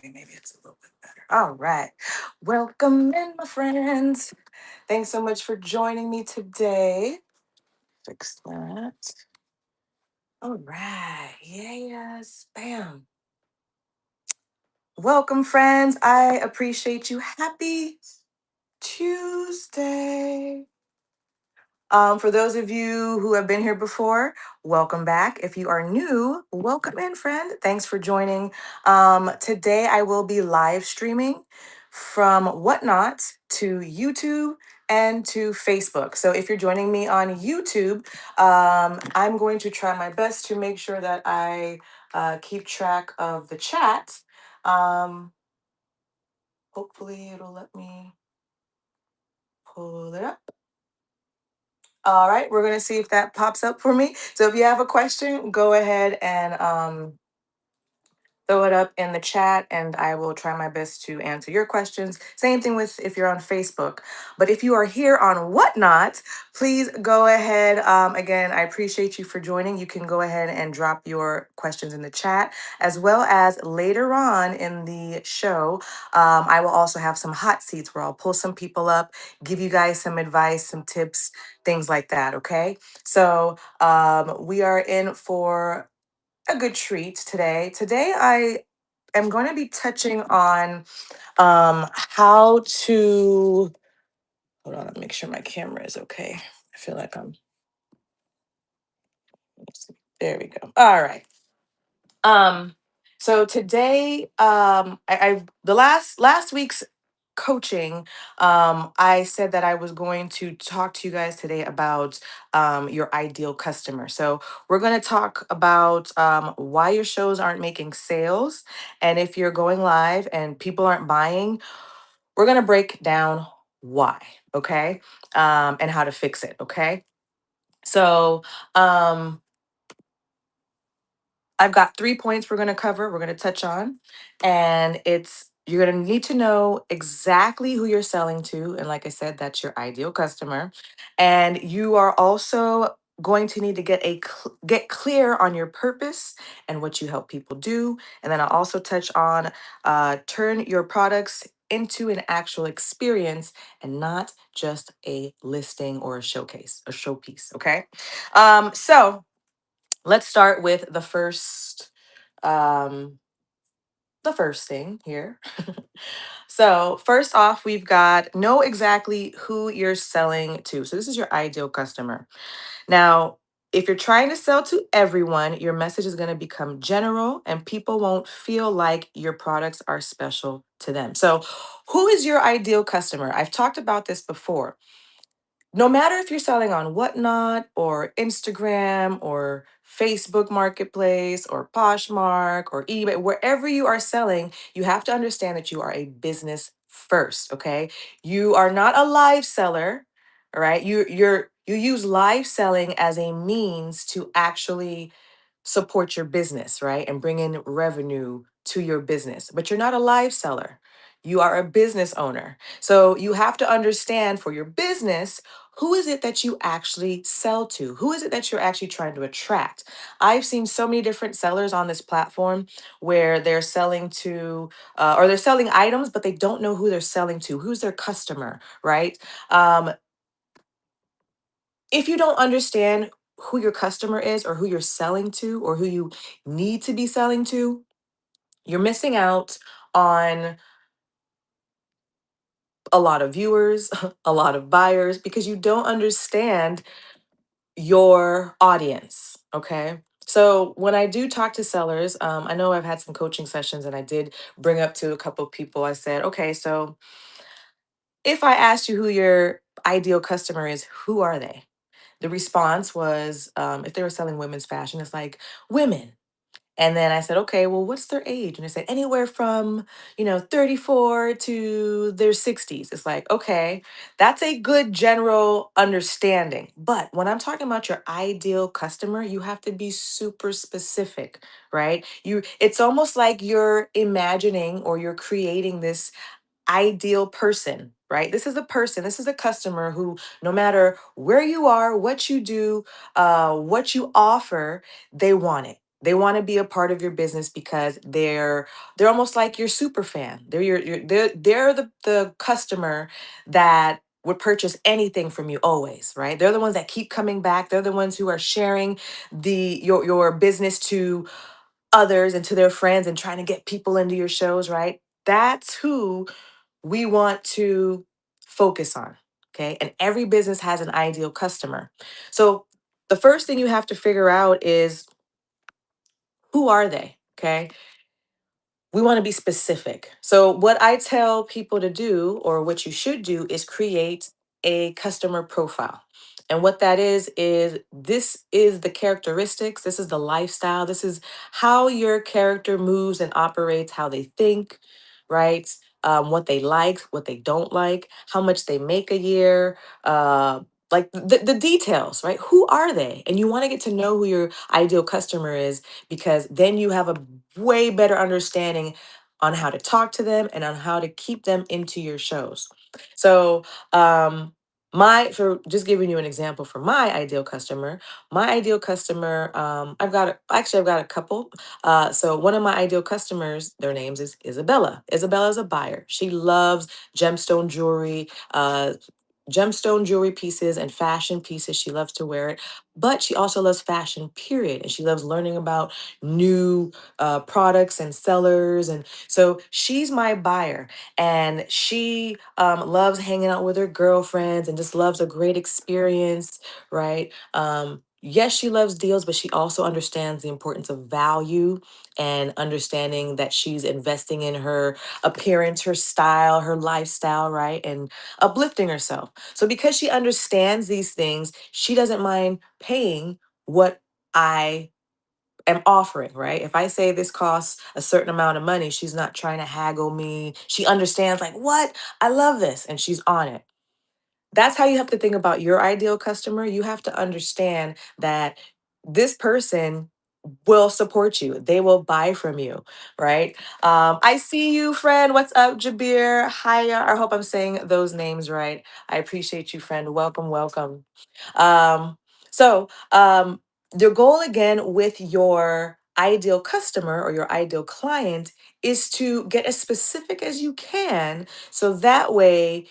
Okay, maybe it's a little bit better. All right. Welcome in, my friends. Thanks so much for joining me today. Fix that. All right. Yes. Bam. Welcome, friends. I appreciate you. Happy Tuesday. For those of you who have been here before, welcome back. If you are new, welcome in, friend. Thanks for joining. Today, I will be live streaming from Whatnot to YouTube and to Facebook. So if you're joining me on YouTube, I'm going to try my best to make sure that I keep track of the chat. Um, Hopefully, it'll let me pull it up. All right, we're gonna see if that pops up for me. So if you have a question, go ahead and throw it up in the chat and I will try my best to answer your questions. Same thing with if you're on Facebook. But if you are here on Whatnot, please go ahead. Again, I appreciate you for joining. You can go ahead and drop your questions in the chat, as well as later on in the show. I will also have some hot seats where I'll pull some people up, give you guys some advice, some tips, things like that. Okay. So we are in for a good treat today. Today, I am going to be touching on how to. Hold on, let me make sure my camera is okay. I feel like I'm. Let's see. There we go. All right. Um, so today, I the last week's coaching, I said that I was going to talk to you guys today about your ideal customer. So we're going to talk about why your shows aren't making sales, and if you're going live and people aren't buying, we're going to break down why, okay, and how to fix it, okay. So. I've got 3 points we're going to cover, we're going to touch on, and it's you're going to need to know exactly who you're selling to. And like I said, that's your ideal customer. And you are also going to need to get clear on your purpose and what you help people do. And then I'll also touch on turn your products into an actual experience and not just a listing or a showcase, a showpiece. Okay. So let's start with um the first thing here. So first off, we've got know exactly who you're selling to. So this is your ideal customer. Now, if you're trying to sell to everyone, your message is going to become general and people won't feel like your products are special to them. So who is your ideal customer? I've talked about this before. No matter if you're selling on Whatnot or Instagram or Facebook Marketplace or Poshmark or eBay, wherever you are selling, you have to understand that you are a business first, okay? You are not a live seller, all right? You use live selling as a means to actually support your business, right? And bring in revenue to your business. But you're not a live seller. You are a business owner. So you have to understand for your business, who is it that you actually sell to? Who is it that you're actually trying to attract? I've seen so many different sellers on this platform where they're selling to, or they're selling items, but they don't know who they're selling to. Who's their customer, right? Um, if you don't understand who your customer is or who you're selling to or who you need to be selling to, you're missing out on a lot of viewers, a lot of buyers, because you don't understand your audience. Okay. So when I do talk to sellers, I know I've had some coaching sessions and I did bring up to a couple of people, I said, okay, so if I asked you who your ideal customer is, who are they? The response was if they were selling women's fashion, it's like women. And then I said, okay, well, what's their age? And they said anywhere from, 34 to their 60s. It's like, okay, that's a good general understanding. But when I'm talking about your ideal customer, you have to be super specific, right? It's almost like you're imagining or you're creating this ideal person, right? This is a person, this is a customer who, no matter where you are, what you do, what you offer, they want it. They want to be a part of your business because they're almost like your super fan. They're they're the customer that would purchase anything from you always, right? They're the ones that keep coming back. They're the ones who are sharing your business to others and to their friends and trying to get people into your shows, right? That's who we want to focus on. Okay. And every business has an ideal customer. So the first thing you have to figure out is, who are they? Okay. We want to be specific. So, what I tell people to do, or what you should do, is create a customer profile. And what that is this is the characteristics, this is the lifestyle, this is how your character moves and operates, how they think, right? What they like, what they don't like, how much they make a year, like the details, right? Who are they? And you want to get to know who your ideal customer is, because then you have a way better understanding on how to talk to them and on how to keep them into your shows. So, my for just giving you an example for my ideal customer, I've got a couple. So one of my ideal customers, their names is Isabella. Isabella is a buyer. She loves gemstone jewelry, gemstone jewelry pieces and fashion pieces. She loves to wear it, but she also loves fashion, period. And she loves learning about new products and sellers. And so she's my buyer. And she loves hanging out with her girlfriends and just loves a great experience, right? Yes, she loves deals, but she also understands the importance of value and understanding that she's investing in her appearance, her style, her lifestyle, right? And uplifting herself. So because she understands these things, she doesn't mind paying what I am offering, right? If I say this costs a certain amount of money, she's not trying to haggle me. She understands, like, what? I love this. And she's on it. That's how you have to think about your ideal customer. You have to understand that this person will support you. They will buy from you, right? I see you, friend. What's up, Jabir? Hiya. I hope I'm saying those names right. I appreciate you, friend. Welcome, welcome. So, the goal again with your ideal customer or your ideal client is to get as specific as you can, so that way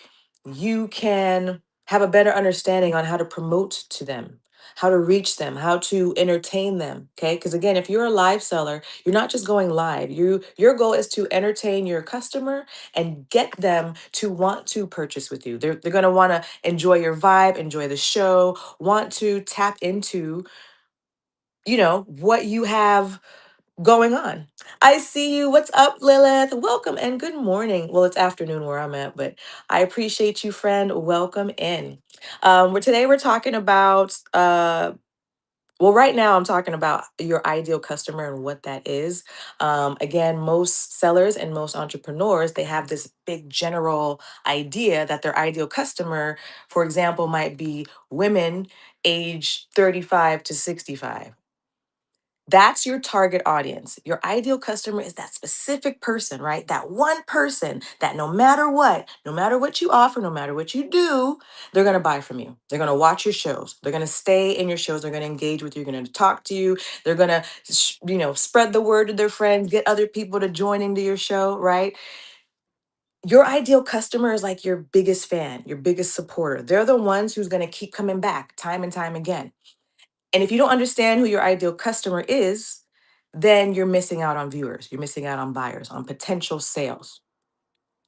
you can have a better understanding on how to promote to them, how to reach them, how to entertain them. Okay. Because again, if you're a live seller, you're not just going live. Your goal is to entertain your customer and get them to want to purchase with you. They're gonna want to enjoy your vibe, enjoy the show, want to tap into, what you have going on. I see you. What's up, Lilith? Welcome and good morning. Well, it's afternoon where I'm at, but I appreciate you, friend. Welcome in. Today we're talking about well, right now I'm talking about your ideal customer and what that is. Again, most sellers and most entrepreneurs, they have this big general idea that their ideal customer, for example, might be women age 35 to 65. That's your target audience. Your ideal customer is that specific person, right? That one person that no matter what you offer, no matter what you do, they're going to buy from you. They're going to watch your shows. They're going to stay in your shows. They're going to engage with you. They're going to talk to you. They're going to, spread the word to their friends, get other people to join into your show, right? Your ideal customer is like your biggest fan, your biggest supporter. They're the ones who's going to keep coming back time and time again. And if you don't understand who your ideal customer is, then you're missing out on viewers, you're missing out on buyers, on potential sales.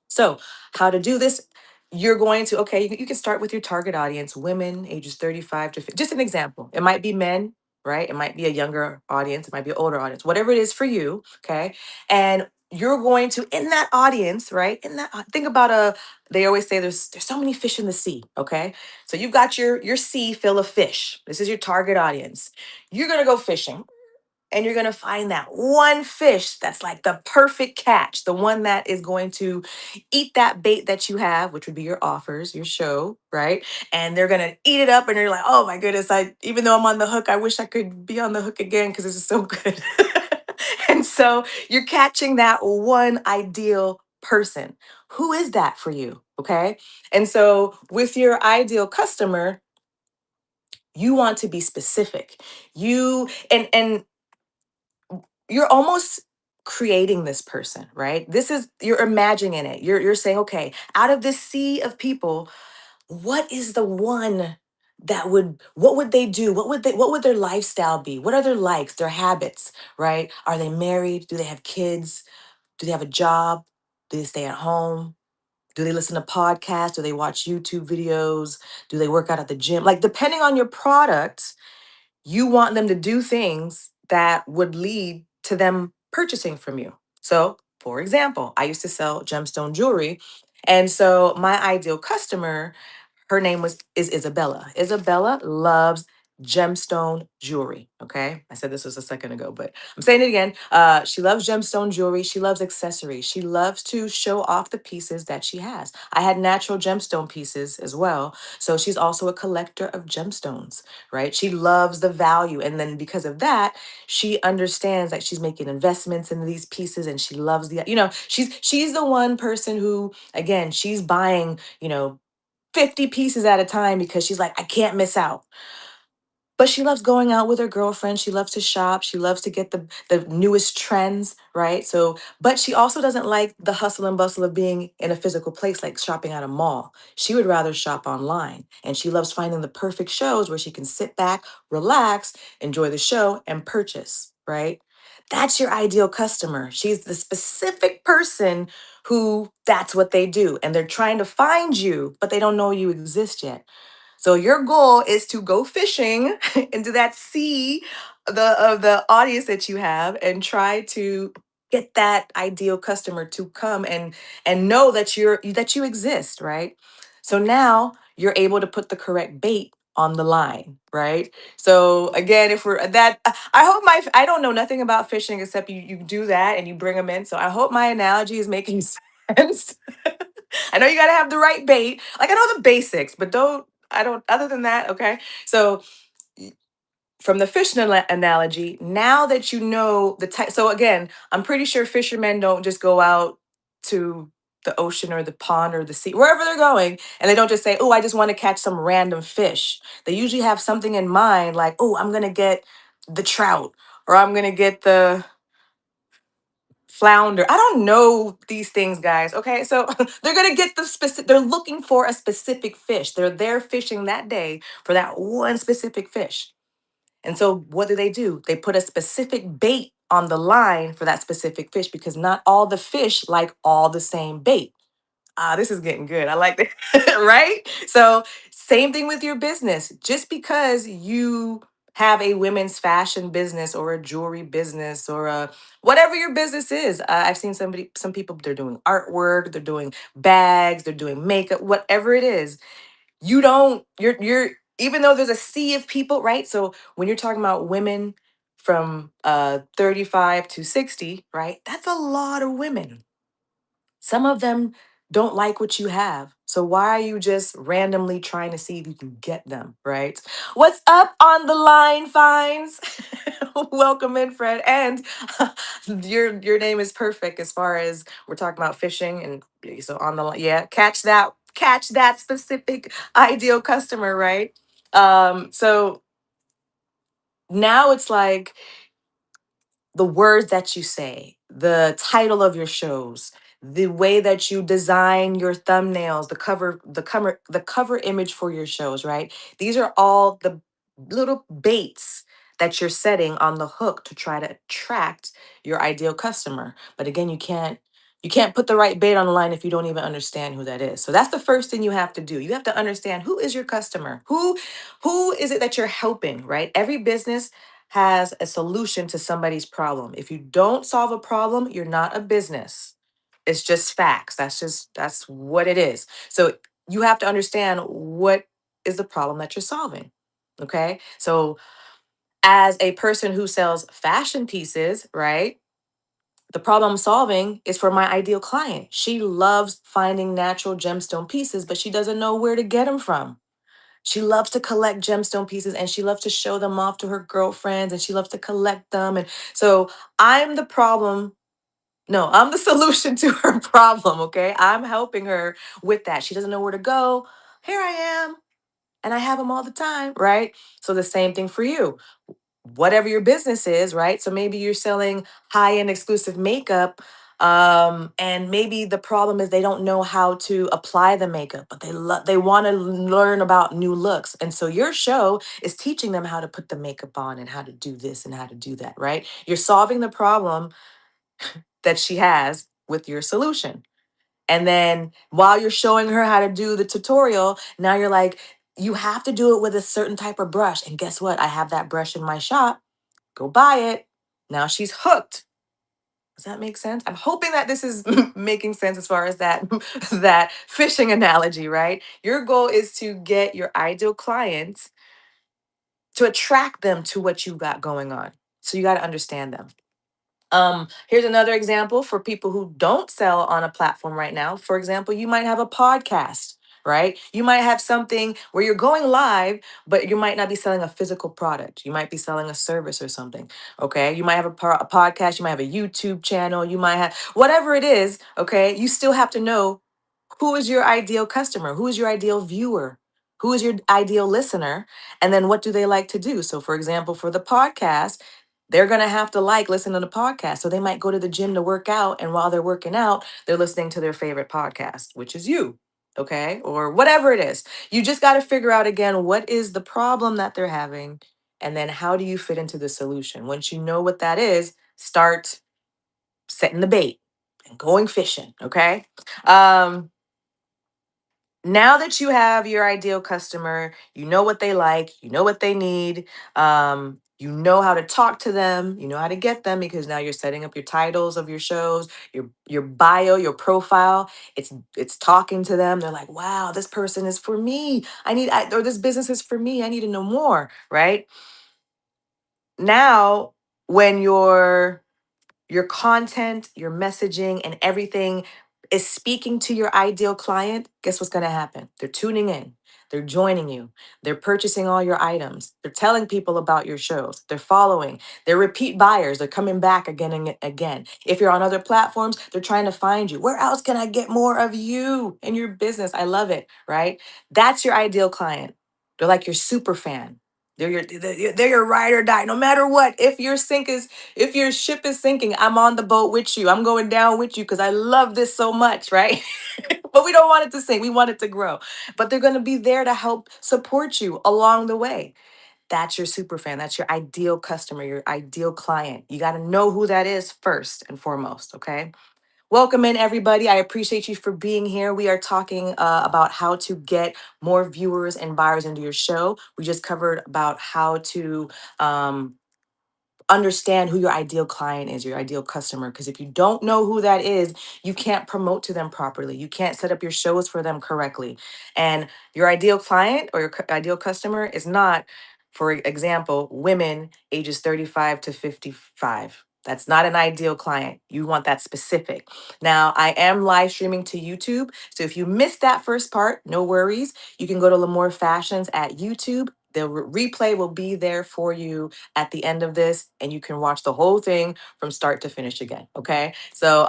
So, how to do this? You're going to, okay, you can start with your target audience, women ages 35 to 50. Just an example. It might be men, right? It might be a younger audience, it might be an older audience, whatever it is for you, okay? And you're going to, in that audience, right? In that, think about they always say there's so many fish in the sea, okay? So you've got your sea full of fish. This is your target audience. You're gonna go fishing and you're going to find that one fish that's like the perfect catch, the one that is going to eat that bait that you have, which would be your offers, your show, right? And they're going to eat it up and you're like, "Oh my goodness, I even though I'm on the hook, I wish I could be on the hook again because this is so good." And so you're catching that one ideal person. Who is that for you? Okay? And so with your ideal customer, you want to be specific. You and you're almost creating this person, right? This is you're imagining it. You're saying, okay, out of this sea of people, what is the one that would what would they do? What would their lifestyle be? What are their likes, their habits, right? Are they married? Do they have kids? Do they have a job? Do they stay at home? Do they listen to podcasts? Do they watch YouTube videos? Do they work out at the gym? Like, depending on your product, you want them to do things that would lead to them purchasing from you. So, for example, I used to sell gemstone jewelry. And so my ideal customer, her name is Isabella. Isabella loves gemstone jewelry. Okay, I said this was a second ago, but I'm saying it again. She loves gemstone jewelry. She loves accessories. She loves to show off the pieces that she has. I had natural gemstone pieces as well, so she's also a collector of gemstones. Right? She loves the value, and then because of that, she understands that she's making investments in these pieces, and she loves the. She's the one person who, again, she's buying. 50 pieces at a time because she's like, I can't miss out. But she loves going out with her girlfriend. She loves to shop. She loves to get the newest trends, right? So, but she also doesn't like the hustle and bustle of being in a physical place like shopping at a mall. She would rather shop online. And she loves finding the perfect shows where she can sit back, relax, enjoy the show, and purchase, right? That's your ideal customer. She's the specific person who that's what they do. And they're trying to find you, but they don't know you exist yet. So your goal is to go fishing into that sea of the audience that you have and try to get that ideal customer to come and know that you exist, right? So now you're able to put the correct bait on the line, right? So again, if we're that I hope my I don't know nothing about fishing except you do that and you bring them in. So I hope my analogy is making sense. I know you got to have the right bait. Like, I know the basics, but I don't, other than that, okay? So, from the fishing analogy, now that you know the type, so again, I'm pretty sure fishermen don't just go out to the ocean or the pond or the sea, wherever they're going, and they don't just say, oh, I just want to catch some random fish. They usually have something in mind, like, oh, I'm going to get the trout, or I'm going to get the flounder. I don't know these things, guys. Okay. So they're going to get the specific, they're looking for a specific fish. They're there fishing that day for that one specific fish. And so what do? They put a specific bait on the line for that specific fish because not all the fish like all the same bait. This is getting good. I like that. Right? So, same thing with your business. Just because you have a women's fashion business or a jewelry business or a whatever your business is. I've seen some people, they're doing artwork, they're doing bags, they're doing makeup, whatever it is. You're, even though there's a sea of people, right? So, when you're talking about women from 35 to 60, right? That's a lot of women. Some of them don't like what you have. So why are you just randomly trying to see if you can get them, right? What's up on the line, Fines? Welcome in, Fred. And your name is perfect as far as we're talking about fishing and so on the line. Yeah, catch that specific ideal customer, right? So now it's like the words that you say, the title of your shows, the way that you design your thumbnails, the cover image for your shows, right? These are all the little baits that you're setting on the hook to try to attract your ideal customer. But again, you can't put the right bait on the line if you don't even understand who that is. So that's the first thing you have to do. You have to understand who is your customer. Who is it that you're helping, right? Every business has a solution to somebody's problem. If you don't solve a problem, you're not a business. It's just facts. That's what it is. So you have to understand what is the problem that you're solving. Okay? So as a person who sells fashion pieces, right? The problem I'm solving is for my ideal client. She loves finding natural gemstone pieces, but she doesn't know where to get them from. She loves to collect gemstone pieces and she loves to show them off to her girlfriends and she loves to collect them. And so I'm the problem. No, I'm the solution to her problem. Okay. I'm helping her with that. She doesn't know where to go. Here I am. And I have them all the time. Right. So the same thing for you. whatever your business is, right? So maybe you're selling high-end exclusive makeup, and maybe the problem is they don't know how to apply the makeup, but they want to learn about new looks. And so your show is teaching them how to put the makeup on and how to do this and how to do that, right? You're solving the problem that she has with your solution. And then while you're showing her how to do the tutorial, now you're like, you have to do it with a certain type of brush. And guess what? I have that brush in my shop. Go buy it. Now she's hooked. Does that make sense? I'm hoping that this is making sense as far as that that fishing analogy, right? Your goal is to get your ideal clients, to attract them to what you got going on. So you got to understand them. Here's another example for people who don't sell on a platform right now. For example, you might have a podcast, right? You might have something where you're going live, but you might not be selling a physical product. You might be selling a service or something. Okay. You might have a podcast, you might have a YouTube channel, you might have whatever it is. Okay. You still have to know who is your ideal customer, who is your ideal viewer, who is your ideal listener, and then what do they like to do. So, for example, for the podcast, they're going to have to listen to the podcast. So they might go to the gym to work out. And while they're working out, they're listening to their favorite podcast, which is you. Okay. Or whatever it is. You just got to figure out again, what is the problem that they're having? And then how do you fit into the solution? Once you know what that is, start setting the bait and going fishing. Okay. Um, Now that you have your ideal customer, you know what they like, you know what they need, you know how to talk to them, you know how to get them, because now you're setting up your titles of your shows, your bio, your profile. It's talking to them. They're like, wow, this person is for me. Or this business is for me. I need to know more, right? Now, when your content, your messaging, and everything is speaking to your ideal client, guess what's going to happen? They're tuning in. They're joining you. They're purchasing all your items. They're telling people about your shows. They're following. They're repeat buyers. They're coming back again and again. If you're on other platforms, they're trying to find you. Where else can I get more of you and your business? I love it, right? That's your ideal client. They're like your super fan. They're your ride or die. No matter what, if your ship is sinking, I'm on the boat with you. I'm going down with you because I love this so much, right? But we don't want it to sink. We want it to grow. But they're going to be there to help support you along the way. That's your super fan. That's your ideal customer, your ideal client. You got to know who that is first and foremost, okay? Welcome in, everybody. I appreciate you for being here. We are talking about how to get more viewers and buyers into your show. We just covered about how to um, understand who your ideal client is, your ideal customer. Because if you don't know who that is, you can't promote to them properly. You can't set up your shows for them correctly. And your ideal client or your ideal customer is not, for example, women ages 35 to 55. That's not an ideal client. You want that specific. Now, I am live streaming to YouTube. So if you missed that first part, no worries. You can go to Lamore Fashions at YouTube. The replay will be there for you at the end of this, and you can watch the whole thing from start to finish again. Okay. So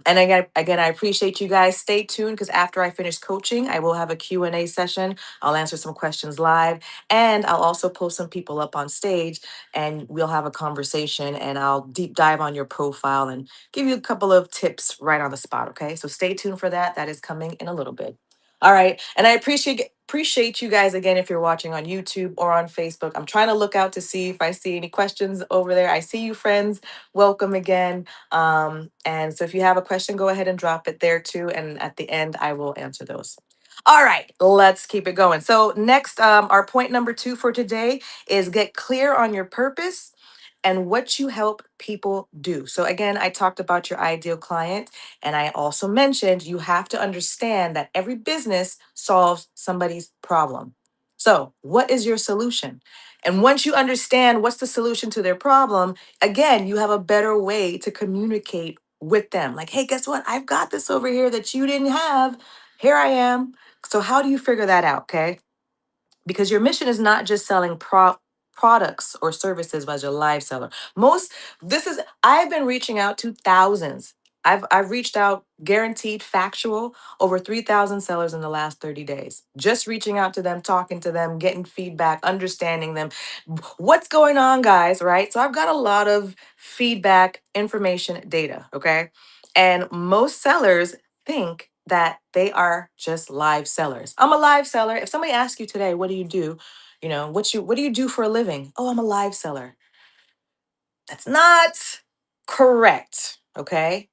and again, I appreciate you guys. Stay tuned, because after I finish coaching, I will have a Q&A session. I'll answer some questions live, and I'll also post some people up on stage, and we'll have a conversation, and I'll deep dive on your profile and give you a couple of tips right on the spot. Okay. So stay tuned for that. That is coming in a little bit. All right. And I appreciate you guys again if you're watching on YouTube or on Facebook. I'm trying to look out to see if I see any questions over there. I see you, friends. Welcome again. And so if you have a question, go ahead and drop it there too. And at the end, I will answer those. All right, let's keep it going. So next, our point number 2 for today is get clear on your purpose and what you help people do. So again, I talked about your ideal client, and I also mentioned you have to understand that every business solves somebody's problem. So, what is your solution? And once you understand what's the solution to their problem, again, you have a better way to communicate with them. Like, hey, guess what? I've got this over here that you didn't have. Here I am. So, how do you figure that out? Okay. Because your mission is not just selling products or services as a live seller. I've been reaching out to thousands. I've reached out guaranteed factual over 3,000 sellers in the last 30 days. Just reaching out to them, talking to them, getting feedback, understanding them. What's going on, guys, right? So I've got a lot of feedback, information, data, okay? And most sellers think that they are just live sellers. I'm a live seller. If somebody asks you today, what do you do? What do you do for a living? Oh, I'm a live seller. That's not correct, okay?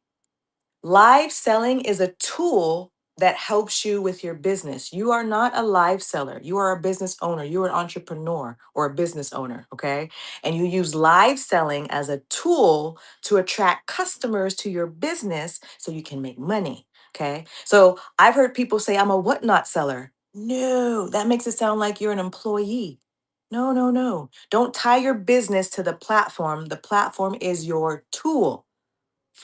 Live selling is a tool that helps you with your business. You are not a live seller. You are a business owner. You are an entrepreneur or a business owner, okay? And you use live selling as a tool to attract customers to your business so you can make money, okay? So I've heard people say, I'm a whatnot seller. No, that makes it sound like you're an employee. No, no, no. Don't tie your business to the platform. The platform is your tool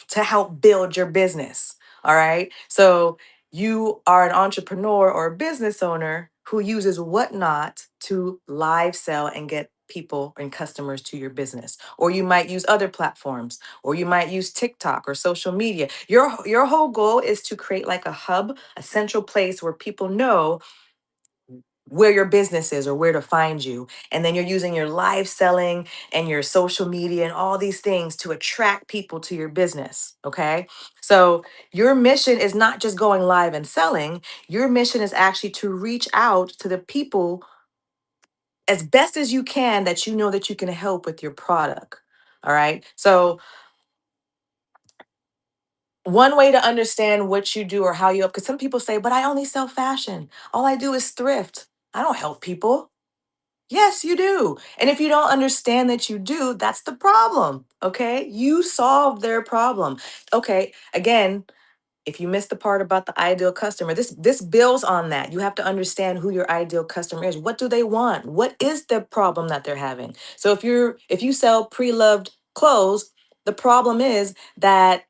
to help build your business. All right. So you are an entrepreneur or a business owner who uses Whatnot to live sell and get people and customers to your business. Or you might use other platforms, or you might use TikTok or social media. Your whole goal is to create like a hub, a central place where people know where your business is or where to find you. And then you're using your live selling and your social media and all these things to attract people to your business. Okay. So your mission is not just going live and selling, your mission is actually to reach out to the people as best as you can that you know that you can help with your product. All right. So one way to understand what you do or how you, because some people say, but I only sell fashion. All I do is thrift. I don't help people. Yes, you do. And if you don't understand that you do, that's the problem. Okay. You solve their problem. Okay. Again, if you missed the part about the ideal customer, this builds on that. You have to understand who your ideal customer is. What do they want? What is the problem that they're having? So if you sell pre-loved clothes, the problem is that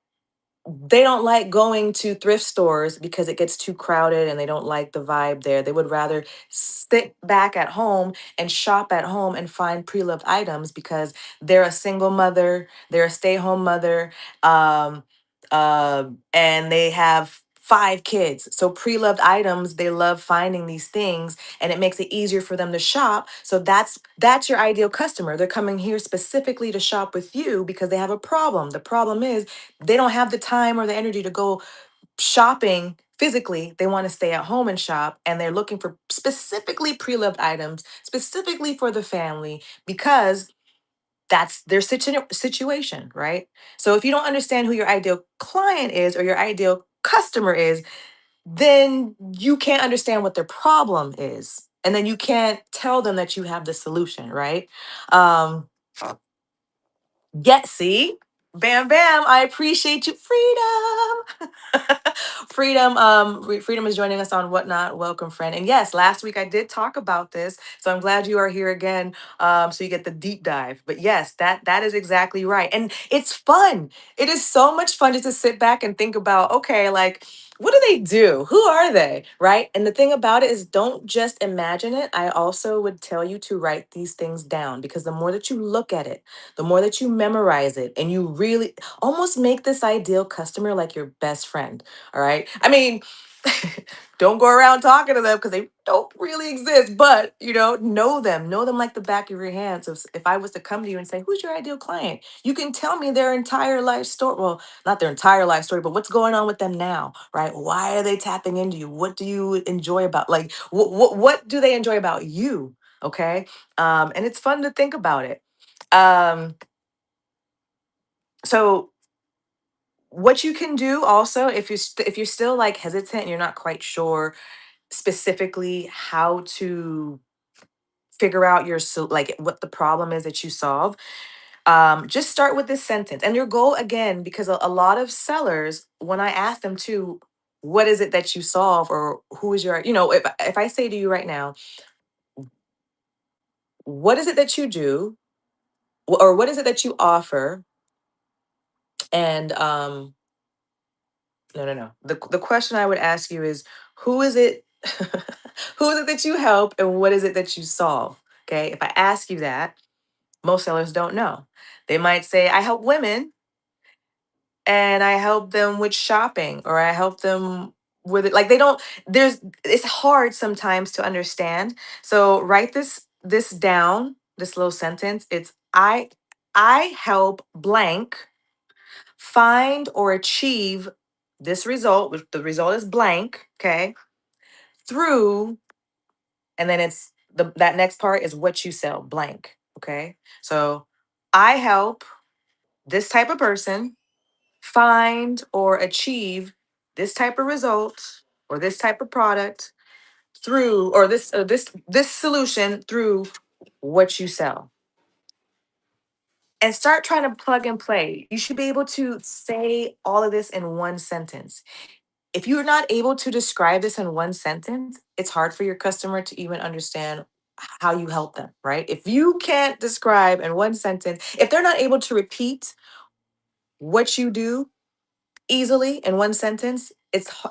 they don't like going to thrift stores because it gets too crowded and they don't like the vibe there. They would rather sit back at home and shop at home and find pre-loved items because they're a single mother, they're a stay-home mother, um, and they have 5 kids. So pre-loved items, they love finding these things and it makes it easier for them to shop. So that's your ideal customer. They're coming here specifically to shop with you because they have a problem. The problem is they don't have the time or the energy to go shopping physically. They want to stay at home and shop, and they're looking for specifically pre-loved items, specifically for the family, because that's their situation, right? So if you don't understand who your ideal client is or your ideal customer is, then you can't understand what their problem is. And then you can't tell them that you have the solution, right? Um, Get see, bam, bam. I appreciate you, freedom. Freedom. Freedom is joining us on Whatnot. Welcome, friend. And yes, last week I did talk about this, so I'm glad you are here again. So you get the deep dive. But yes, that is exactly right, and it's fun. It is so much fun just to sit back and think about. Okay, like what do they do? Who are they? Right? And the thing about it is, don't just imagine it. I also would tell you to write these things down because the more that you look at it, the more that you memorize it and you really almost make this ideal customer like your best friend. All right. I mean, don't go around talking to them because they don't really exist, but know them like the back of your hand. So if I was to come to you and say, who's your ideal client? You can tell me their entire life story. Well, not their entire life story, but what's going on with them now, right? Why are they tapping into you? What do you enjoy about, like, what do they enjoy about you? Okay. And it's fun to think about it. Um, so what you can do also, if you're still like hesitant and you're not quite sure specifically how to figure out like what the problem is that you solve, just start with this sentence and your goal again, because a lot of sellers, when I ask them to, what is it that you solve, or who is your, if I say to you right now, what is it that you do, or what is it that you offer, and no, no, no. The question I would ask you is, who is it who is it that you help and what is it that you solve? Okay? If I ask you that, most sellers don't know. They might say, I help women. and I help them with shopping, or I help them with it. Like they don't, there's, it's hard sometimes to understand. So write this down, this little sentence. It's I help blank find or achieve this result, which the result is blank, okay? Through, and then it's the that next part is what you sell, blank, okay? So I help this type of person find or achieve this type of result or this type of product through, or this solution through what you sell. And start trying to plug and play. You should be able to say all of this in one sentence. If you're not able to describe this in one sentence, it's hard for your customer to even understand how you help them, right? If you can't describe in one sentence, if they're not able to repeat what you do easily in one sentence,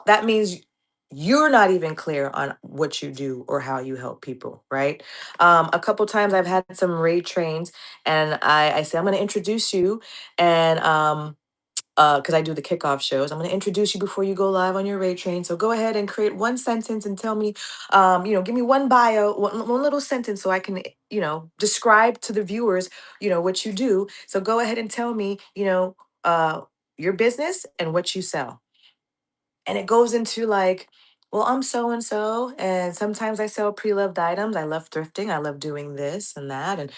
that means you're not even clear on what you do or how you help people, right? A couple times I've had some raid trains, and I say I'm going to introduce you, and because I do the kickoff shows. I'm going to introduce you before you go live on your raid train. So go ahead and create one sentence and tell me, give me one bio, one little sentence so I can, describe to the viewers, what you do. So go ahead and tell me, uh, your business and what you sell. And it goes into like, well, I'm so and so, and sometimes I sell pre-loved items. I love thrifting. I love doing this and that, and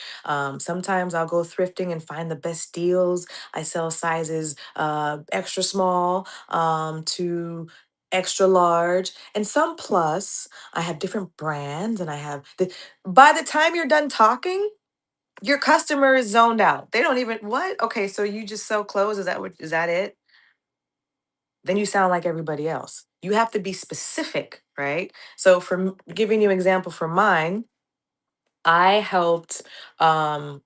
sometimes I'll go thrifting and find the best deals. I sell sizes extra small to extra large, and some plus. I have different brands, and I have by the time you're done talking, your customer is zoned out. They don't even what? Okay, so you just sell clothes? Is that it? Then you sound like everybody else. You have to be specific, right? So giving you an example for mine, I helped um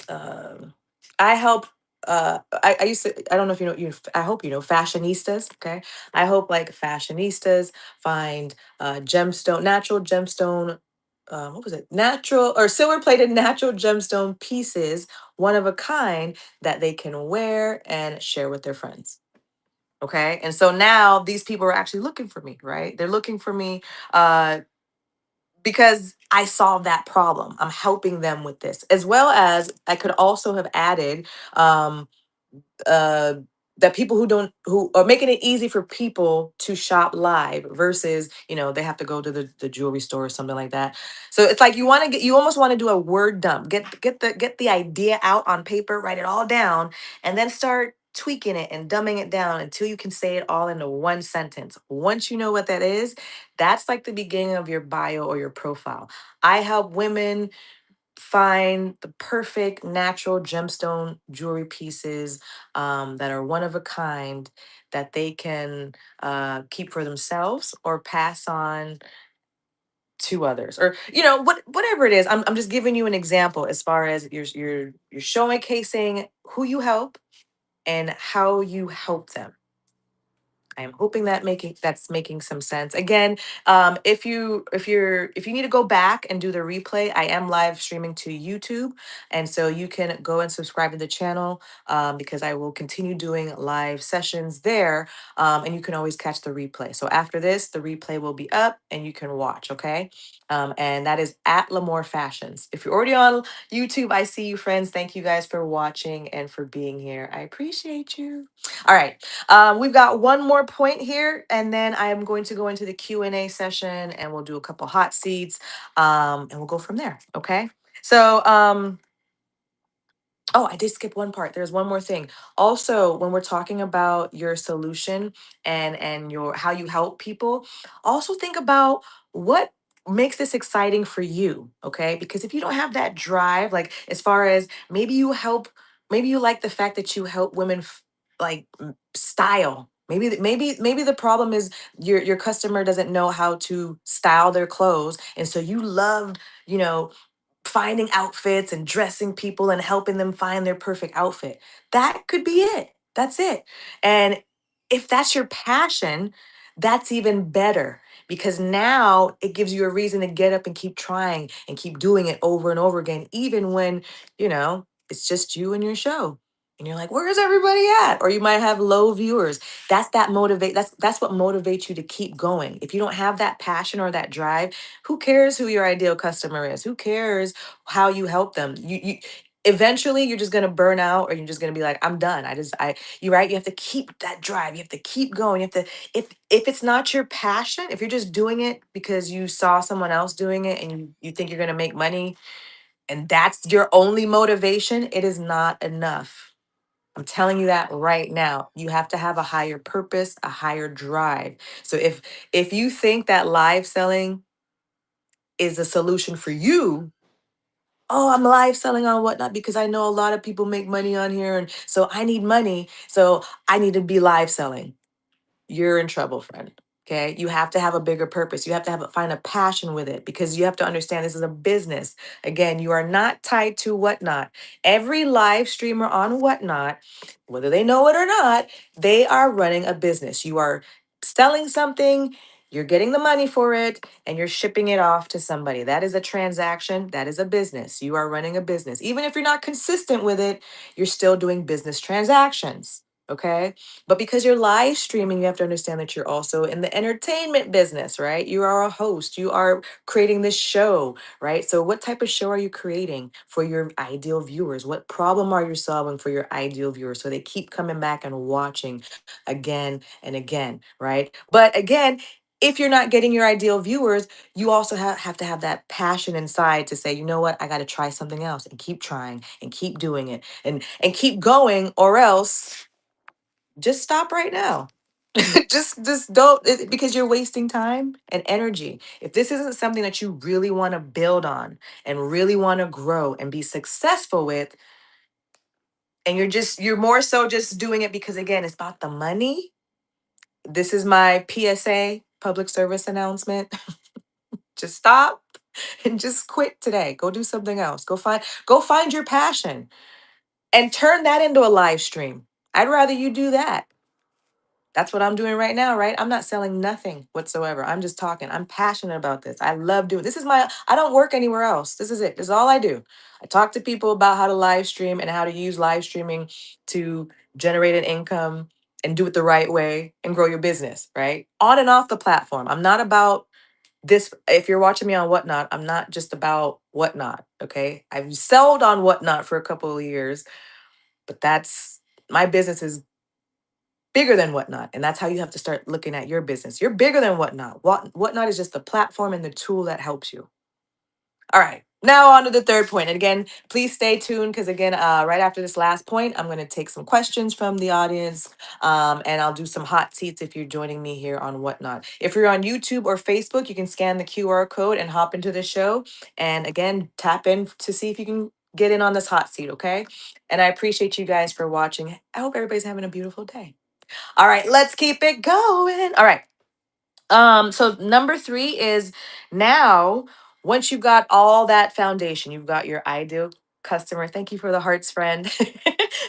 um I help I used to, I don't know if you know, I hope you know fashionistas, okay? I hope like fashionistas find natural gemstone, what was it? Natural or silver plated natural gemstone pieces, one of a kind, that they can wear and share with their friends. Okay. And so now these people are actually looking for me, right? They're looking for me uh, because I solved that problem. I'm helping them with this, as well as I could also have added um, uh that people who are making it easy for people to shop live versus they have to go to the jewelry store or something like that. So it's like you almost want to do a word dump, get the idea out on paper, write it all down, and then start tweaking it and dumbing it down until you can say it all into one sentence. Once you know what that is, that's like the beginning of your bio or your profile. I help women find the perfect natural gemstone jewelry pieces that are one of a kind, that they can keep for themselves or pass on to others, or whatever it is. I'm just giving you an example as far as you're showcasing who you help and how you help them. I am hoping that's making some sense. Again, if you need to go back and do the replay, I am live streaming to YouTube, and so you can go and subscribe to the channel, because I will continue doing live sessions there, and you can always catch the replay. So after this, the replay will be up, and you can watch. Okay, and that is at Lamore Fashions. If you're already on YouTube, I see you, friends. Thank you guys for watching and for being here. I appreciate you. All right. We've got one more point here, and then I am going to go into the Q&A session, and we'll do a couple hot seats, and we'll go from there. Okay. So, oh, I did skip one part. There's one more thing. Also, when we're talking about your solution and your how you help people, also think about what makes this exciting for you, okay? Because if you don't have that drive, like as far as maybe you like the fact that you help women style. Maybe the problem is your customer doesn't know how to style their clothes, and so you loved, you know, finding outfits and dressing people and helping them find their perfect outfit. That could be it. That's it. And if that's your passion, that's even better, because now it gives you a reason to get up and keep trying and keep doing it over and over again, even when, it's just you and your show. and you're like, where's everybody at? Or you might have low viewers. That's what motivates you to keep going. If you don't have that passion or that drive, who cares who your ideal customer is? Who cares how you help them? You eventually you're just gonna burn out, or you're just gonna be like, I'm done. You're right. You have to keep that drive. You have to keep going. You have to, if it's not your passion, if you're just doing it because you saw someone else doing it and you think you're gonna make money, and that's your only motivation, it is not enough. I'm telling you that right now. You have to have a higher purpose, a higher drive. So if you think that live selling is a solution for you, oh, I'm live selling on Whatnot because I know a lot of people make money on here, and so I need money, so I need to be live selling. You're in trouble, friend. Okay. You have to have a bigger purpose. You have to find a passion with it, because you have to understand this is a business. Again, you are not tied to Whatnot. Every live streamer on Whatnot, whether they know it or not, they are running a business. You are selling something, you're getting the money for it, and you're shipping it off to somebody. That is a transaction. That is a business. You are running a business. Even if you're not consistent with it, you're still doing business transactions. Okay. But because you're live streaming, you have to understand that you're also in the entertainment business, right? You are a host, you are creating this show, right? So, what type of show are you creating for your ideal viewers? What problem are you solving for your ideal viewers so they keep coming back and watching again and again, right? But again, if you're not getting your ideal viewers, you also have to have that passion inside to say, you know what, I got to try something else, and keep trying and keep doing it, and keep going, or else just stop right now. Just don't, because you're wasting time and energy. If this isn't something that you really want to build on and really want to grow and be successful with, and you're more so just doing it because, again, it's about the money. This is my PSA, public service announcement. Just stop and just quit today. Go do something else. Go find your passion and turn that into a live stream. I'd rather you do that. That's what I'm doing right now, right? I'm not selling nothing whatsoever. I'm just talking. I'm passionate about this. I love doing this. I don't work anywhere else. This is it. This is all I do. I talk to people about how to live stream and how to use live streaming to generate an income and do it the right way and grow your business, right? On and off the platform. I'm not about this. If you're watching me on Whatnot, I'm not just about Whatnot, okay? I've sold on Whatnot for a couple of years, but that's my business is bigger than Whatnot. And that's how you have to start looking at your business. You're bigger than Whatnot. Whatnot is just the platform and the tool that helps you. All right. Now on to the third point. And again, please stay tuned, because again, right after this last point, I'm going to take some questions from the audience, and I'll do some hot seats if you're joining me here on Whatnot. If you're on YouTube or Facebook, you can scan the QR code and hop into the show. And again, tap in to see if you can get in on this hot seat. Okay. And I appreciate you guys for watching. I hope everybody's having a beautiful day. All right, let's keep it going. All right. So number three is, now, once you've got all that foundation, you've got your ideal customer. Thank you for the hearts, friend.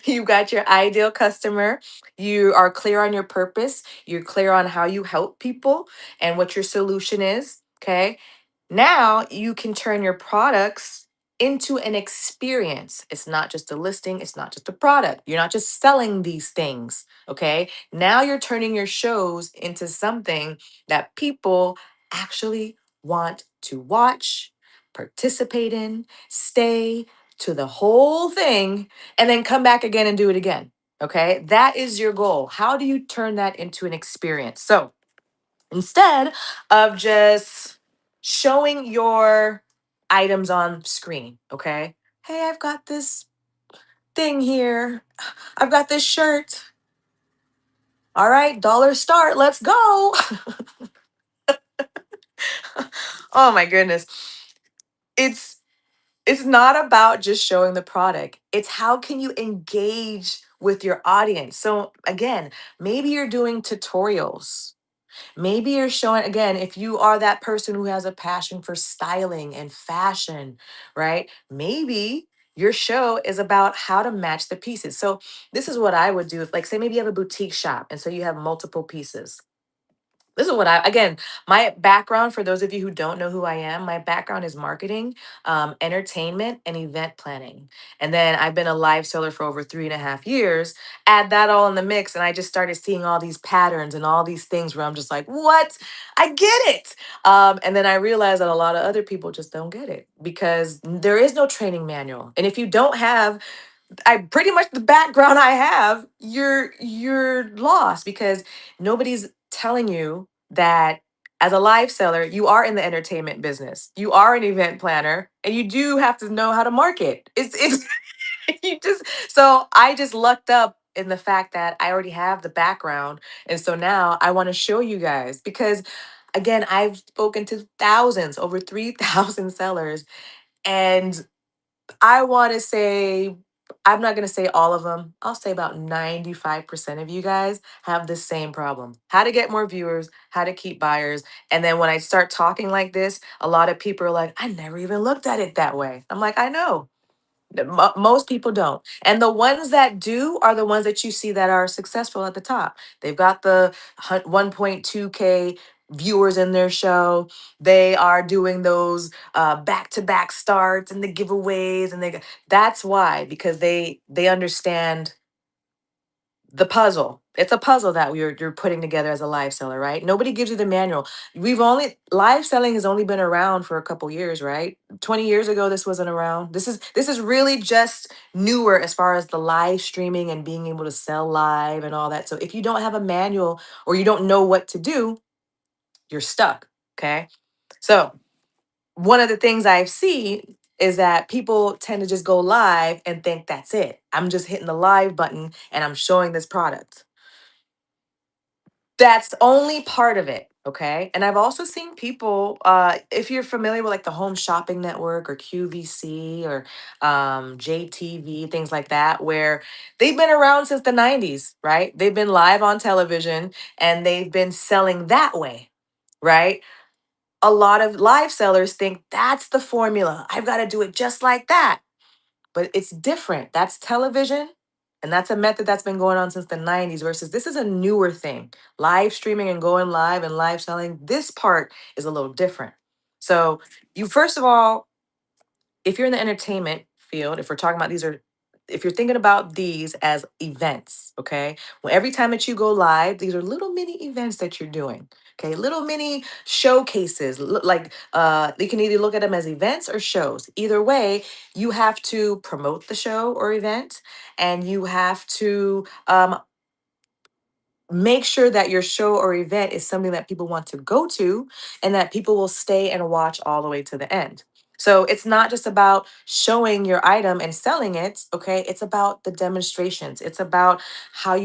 You've got your ideal customer. You are clear on your purpose. You're clear on how you help people and what your solution is. Okay. Now you can turn your products into an experience. It's not just a listing, it's not just a product. You're not just selling these things, okay? Now you're turning your shows into something that people actually want to watch, participate in, stay to the whole thing, and then come back again and do it again. Okay? That is your goal. How do you turn that into an experience? So, instead of just showing your items on screen, okay? Hey, I've got this thing here. I've got this shirt. All right, dollar start. Let's go. Oh my goodness. It's it's not about just showing the product. It's how can you engage with your audience. So again, maybe you're doing tutorials. Maybe you're showing, again, if you are that person who has a passion for styling and fashion, right? Maybe your show is about how to match the pieces. So, this is what I would do. If, like, say, maybe you have a boutique shop and so you have multiple pieces. This is what I, again, my background, for those of you who don't know who I am, my background is marketing, entertainment, and event planning. And then I've been a live seller for over 3.5 years. Add that all in the mix, and I just started seeing all these patterns and all these things where I'm just like, what? I get it. And then I realized that a lot of other people just don't get it because there is no training manual. And if you don't have I pretty much the background I have, you're lost because nobody's telling you that as a live seller, you are in the entertainment business. You are an event planner and you do have to know how to market. It's you just so I just lucked up in the fact that I already have the background. And so now I want to show you guys because again, I've spoken to thousands, over 3,000 sellers, and I want to say, I'm not going to say all of them. I'll say about 95% of you guys have the same problem. How to get more viewers, how to keep buyers. And then when I start talking like this, a lot of people are like, I never even looked at it that way. I'm like, I know. Most people don't. And the ones that do are the ones that you see that are successful at the top. They've got the 1.2K viewers in their show. They are doing those back-to-back starts and the giveaways and that's why, because they understand the puzzle. It's a puzzle that you're putting together as a live seller, right? Nobody gives you the manual. We've only live selling has only been around for a couple years, right? 20 years ago this wasn't around. This is really just newer as far as the live streaming and being able to sell live and all that. So if you don't have a manual or you don't know what to do, you're stuck, okay? So, one of the things I've seen is that people tend to just go live and think that's it. I'm just hitting the live button and I'm showing this product. That's only part of it, okay? And I've also seen people, if you're familiar with like the Home Shopping Network or QVC or JTV, things like that, where they've been around since the 90s, right? They've been live on television and they've been selling that way, right? A lot of live sellers think that's the formula. I've got to do it just like that. But it's different. That's television. And that's a method that's been going on since the 90s versus this is a newer thing. Live streaming and going live and live selling, this part is a little different. So, you first of all, if you're in the entertainment field, if we're talking about these are, if you're thinking about these as events, okay? Well, every time that you go live, these are little mini events that you're doing. Okay, little mini showcases. Like you can either look at them as events or shows. Either way, you have to promote the show or event, and you have to make sure that your show or event is something that people want to go to and that people will stay and watch all the way to the end. So it's not just about showing your item and selling it, okay? It's about the demonstrations. It's about how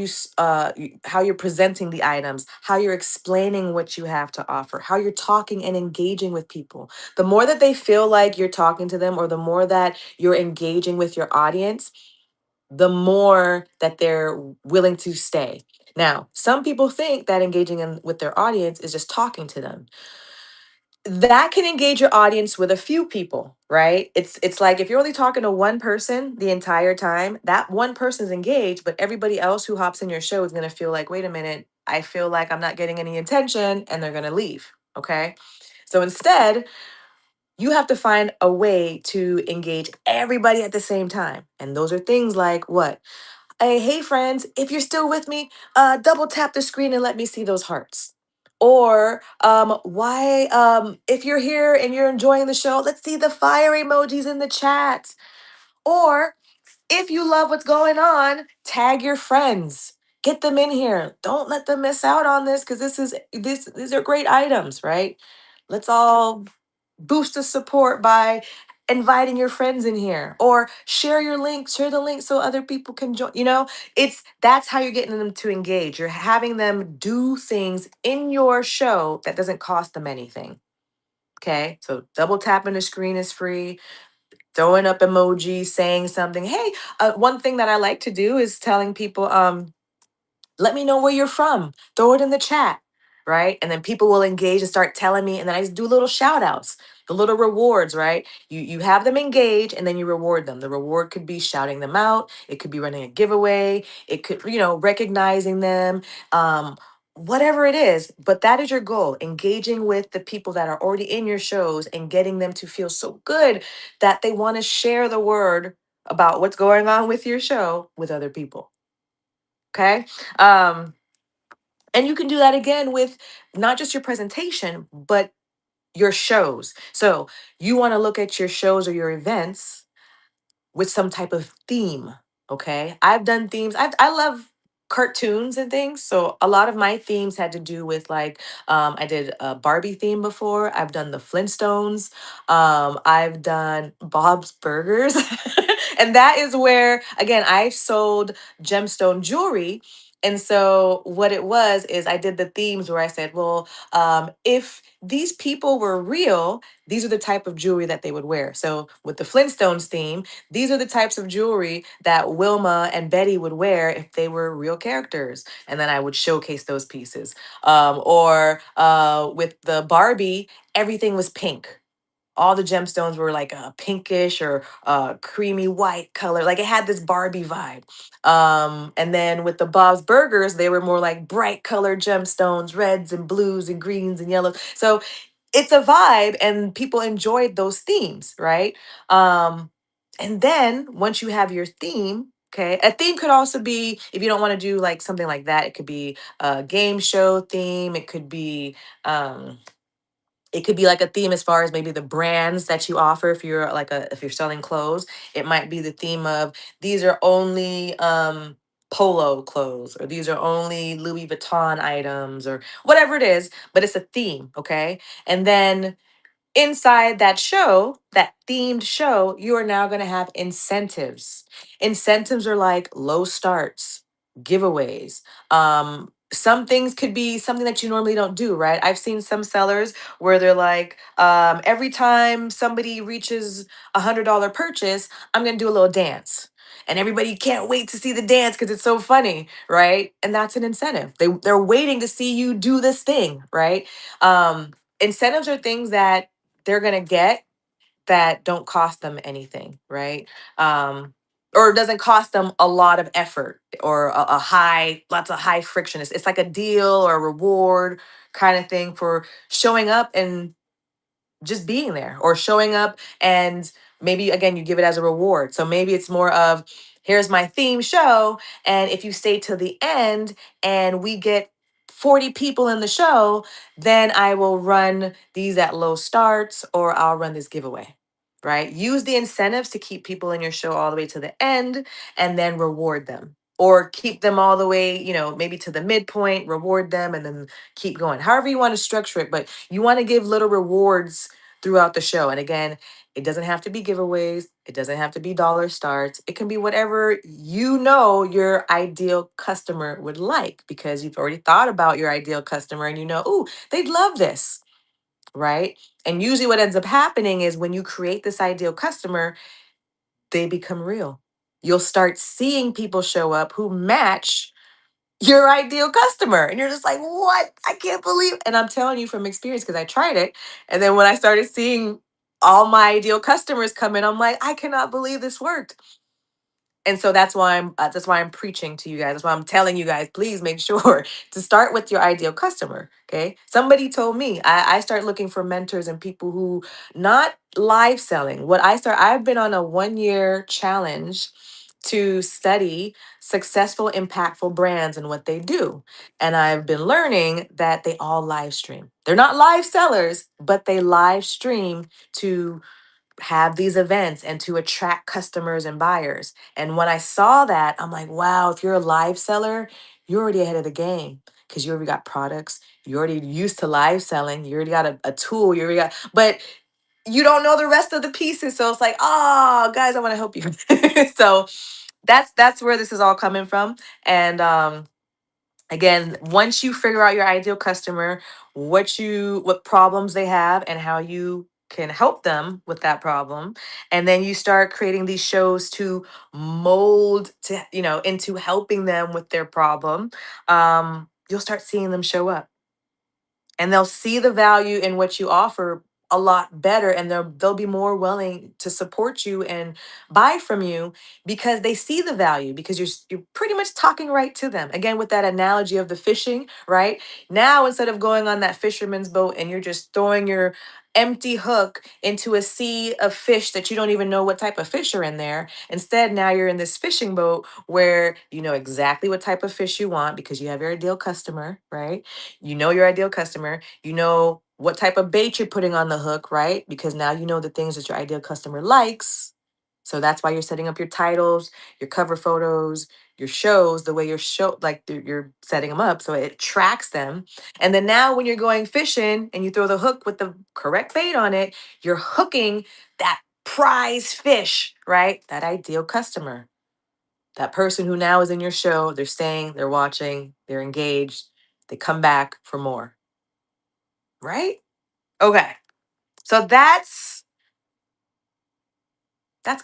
how you're presenting the items, how you're explaining what you have to offer, how you're talking and engaging with people. The more that they feel like you're talking to them or the more that you're engaging with your audience, the more that they're willing to stay. Now, some people think that engaging with their audience is just talking to them. That can engage your audience with a few people, right? It's like if you're only talking to one person the entire time, that one person's engaged, but everybody else who hops in your show is going to feel like, "Wait a minute, I feel like I'm not getting any attention," and they're going to leave, okay? So instead, you have to find a way to engage everybody at the same time. And those are things like what? Hey friends, if you're still with me, double tap the screen and let me see those hearts. Or why if you're here and you're enjoying the show, let's see the fire emojis in the chat. Or if you love what's going on, tag your friends. Get them in here. Don't let them miss out on this because these are great items, right? Let's all boost the support by inviting your friends in here or share the link so other people can join. It's that's how you're getting them to engage. You're having them do things in your show that doesn't cost them anything. Okay, so double tapping the screen is free, throwing up emojis, saying something. Hey, one thing that I like to do is telling people, let me know where you're from. Throw it in the chat, right? And then people will engage and start telling me, and then I just do little shout outs, the little rewards, right? You have them engage and then you reward them. The reward could be shouting them out, it could be running a giveaway, it could, recognizing them. Um, whatever it is, but that is your goal, engaging with the people that are already in your shows and getting them to feel so good that they want to share the word about what's going on with your show with other people. Okay. um and you can do that again with not just your presentation but your shows. So you want to look at your shows or your events with some type of theme. Okay. I've done themes. I love cartoons and things. So a lot of my themes had to do with like, I did a Barbie theme before. I've done the Flintstones. I've done Bob's Burgers. And that is where, again, I sold gemstone jewelry. And so what it was is I did the themes where I said, well, if these people were real, these are the type of jewelry that they would wear. So with the Flintstones theme, these are the types of jewelry that Wilma and Betty would wear if they were real characters. And then I would showcase those pieces. Or with the Barbie, everything was pink. All the gemstones were like a pinkish or creamy white color. Like it had this Barbie vibe. And then with the Bob's Burgers, they were more like bright colored gemstones, reds and blues and greens and yellows. So it's a vibe and people enjoyed those themes, right? um and then once you have your theme, okay, a theme could also be, if you don't want to do like something like that, it could be a game show theme. Um it could be like a theme as far as maybe the brands that you offer. If you're like a if you're selling clothes, it might be the theme of these are only polo clothes, or these are only Louis Vuitton items, or whatever it is, but it's a theme, okay? And then inside that show, that themed show, you are now going to have incentives. Incentives are like low starts, giveaways. Some things could be something that you normally don't do, right? I've seen some sellers where they're like, every time somebody reaches $100 purchase, I'm going to do a little dance. And everybody can't wait to see the dance because it's so funny, right? And that's an incentive. They're waiting to see you do this thing, right? Incentives are things that they're going to get that don't cost them anything, right? Or it doesn't cost them a lot of effort or a high, lots of high friction. It's like a deal or a reward kind of thing for showing up and just being there, or showing up and maybe again you give it as a reward. So maybe it's more of, here's my theme show, and if you stay till the end and we get 40 people in the show, then I will run these at low starts, or I'll run this giveaway. Right? Use the incentives to keep people in your show all the way to the end, and then reward them, or keep them all the way, maybe to the midpoint, reward them, and then keep going. However you want to structure it, but you want to give little rewards throughout the show. And again, it doesn't have to be giveaways, it doesn't have to be dollar starts. It can be whatever your ideal customer would like, because you've already thought about your ideal customer and ooh, they'd love this, right? And usually what ends up happening is when you create this ideal customer, they become real. You'll start seeing people show up who match your ideal customer. And you're just like, what? I can't believe. And I'm telling you from experience because I tried it. And then when I started seeing all my ideal customers come in, I'm like, I cannot believe this worked. And so that's why I'm preaching to you guys. That's why I'm telling you guys, please make sure to start with your ideal customer. Okay. Somebody told me I start looking for mentors and people who not live selling. I've been on a 1 year challenge to study successful, impactful brands and what they do. And I've been learning that they all live stream. They're not live sellers, but they live stream to have these events and to attract customers and buyers. And when I saw that, I'm like, wow, if you're a live seller, you're already ahead of the game because you already got products. You're already used to live selling. You already got a tool. But you don't know the rest of the pieces. So it's like, oh, guys, I want to help you. So that's where this is all coming from. And again, once you figure out your ideal customer, what problems they have and how you can help them with that problem, and then you start creating these shows to mold to into helping them with their problem, you'll start seeing them show up, and they'll see the value in what you offer a lot better, and they'll be more willing to support you and buy from you because they see the value, because you're pretty much talking right to them. Again, with that analogy of the fishing, right? Now instead of going on that fisherman's boat and you're just throwing your empty hook into a sea of fish that you don't even know what type of fish are in there. Instead, now you're in this fishing boat where you know exactly what type of fish you want because you have your ideal customer, right? You know your ideal customer. You know what type of bait you're putting on the hook, right? Because now you know the things that your ideal customer likes. So that's why you're setting up your titles, your cover photos, your shows, the way you're you're setting them up so it tracks them. And then now when you're going fishing and you throw the hook with the correct bait on it, you're hooking that prize fish, right? That ideal customer. That person who now is in your show, they're staying, they're watching, they're engaged, they come back for more, right? Okay. So that's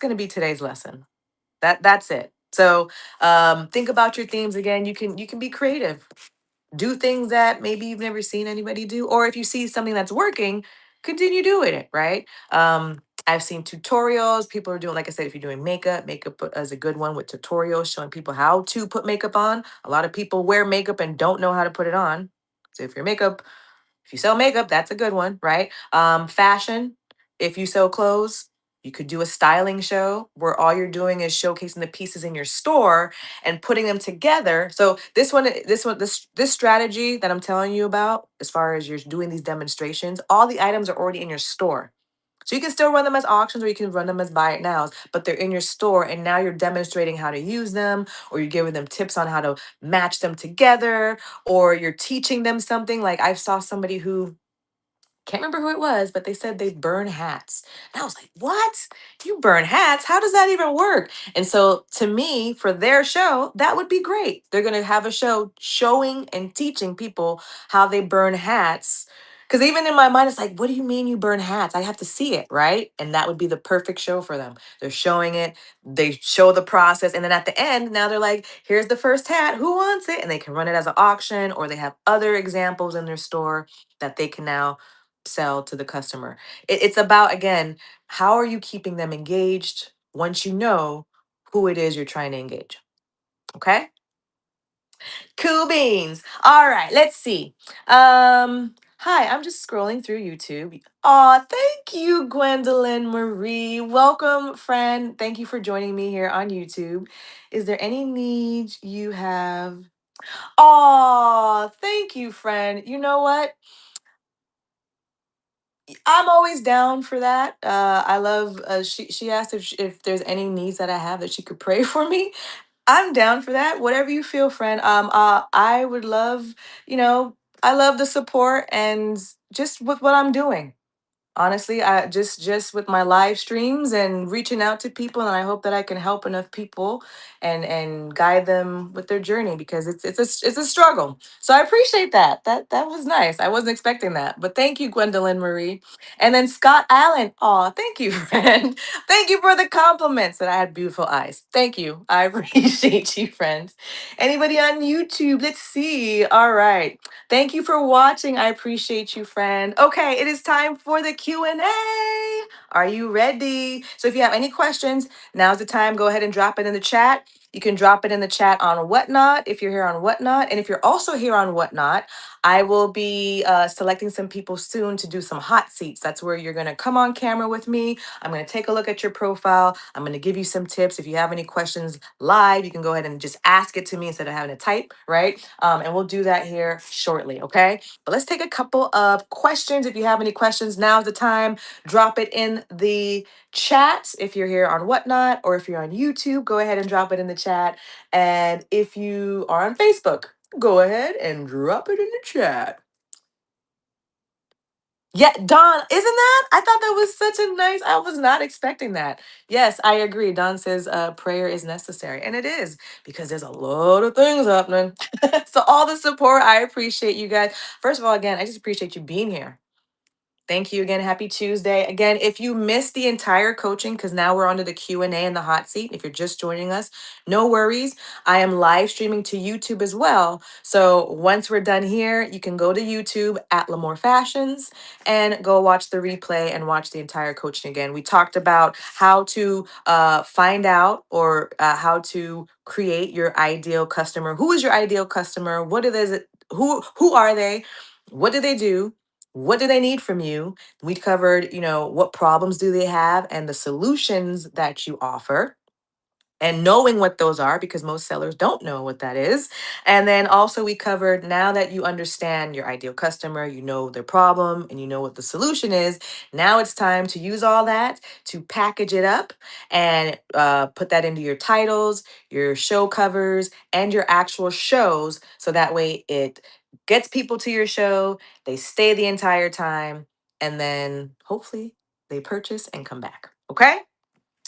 going to be today's lesson. That's it. So think about your themes again. You can be creative. Do things that maybe you've never seen anybody do, or if you see something that's working, continue doing it, right? I've seen tutorials. People are doing, like I said, if you're doing makeup, makeup is a good one with tutorials showing people how to put makeup on. A lot of people wear makeup and don't know how to put it on. So if you sell makeup, that's a good one, right? Fashion, if you sell clothes, you could do a styling show where all you're doing is showcasing the pieces in your store and putting them together. So this strategy that I'm telling you about, as far as you're doing these demonstrations, all the items are already in your store. So you can still run them as auctions or you can run them as buy it nows, but they're in your store and now you're demonstrating how to use them, or you're giving them tips on how to match them together, or you're teaching them something. Like I saw somebody who, can't remember who it was, but they said they burn hats. And I was like, what? You burn hats? How does that even work? And so to me, for their show, that would be great. They're going to have a show showing and teaching people how they burn hats. Because even in my mind, it's like, what do you mean you burn hats? I have to see it, right? And that would be the perfect show for them. They're showing it, they show the process. And then at the end, now they're like, here's the first hat. Who wants it? And they can run it as an auction, or they have other examples in their store that they can now sell to the customer. It's about, again, how are you keeping them engaged once you know who it is you're trying to engage? Okay. Cool beans. All right, let's see. Hi, I'm just scrolling through YouTube. Aw, thank you, Gwendolyn Marie. Welcome, friend. Thank you for joining me here on YouTube. Is there any need you have? Aw, thank you, friend. You know what? I'm always down for that. I love. She asked if there's any needs that I have that she could pray for me. I'm down for that. Whatever you feel, friend. I would love. You know, I love the support and just with what I'm doing. Honestly, I just with my live streams and reaching out to people, and I hope that I can help enough people and guide them with their journey, because it's a struggle. So I appreciate that. That was nice. I wasn't expecting that, but thank you, Gwendolyn Marie, and then Scott Allen. Oh, thank you, friend. Thank you for the compliments that I had beautiful eyes. Thank you. I appreciate you, friend. Anybody on YouTube? Let's see. All right. Thank you for watching. I appreciate you, friend. Okay, it is time for the Q&A. Are you ready? So if you have any questions, now's the time. Go ahead and drop it in the chat. You can drop it in the chat on Whatnot if you're here on Whatnot. And if you're also here on Whatnot, I will be selecting some people soon to do some hot seats. That's where you're going to come on camera with me. I'm going to take a look at your profile. I'm going to give you some tips. If you have any questions live, you can go ahead and just ask it to me instead of having to type, right? And we'll do that here shortly, okay? But let's take a couple of questions. If you have any questions, now's the time. Drop it in the chat if you're here on Whatnot, or if you're on YouTube, go ahead and drop it in the chat. And if you are on Facebook, go ahead and drop it in the chat. Yeah, Don, isn't that? I thought that was such a nice. I was not expecting that. Yes, I agree. Don says prayer is necessary, and it is, because there's a lot of things happening. So all the support, I appreciate you guys. First of all, again, I just appreciate you being here. Thank you again. Happy Tuesday. Again, if you missed the entire coaching, because now we're onto the Q&A and the hot seat, if you're just joining us, no worries. I am live streaming to YouTube as well. So once we're done here, you can go to YouTube at Lamore Fashions and go watch the replay and watch the entire coaching again. We talked about how to find out or how to create your ideal customer. Who is your ideal customer? What it is? Who are they? What do they do? What do they need from you? We covered, what problems do they have and the solutions that you offer and knowing what those are because most sellers don't know what that is. And then also, we covered now that you understand your ideal customer, you know their problem, and you know what the solution is. Now it's time to use all that to package it up and put that into your titles, your show covers, and your actual shows. So that way it gets people to your show, they stay the entire time, and then hopefully they purchase and come back. Okay?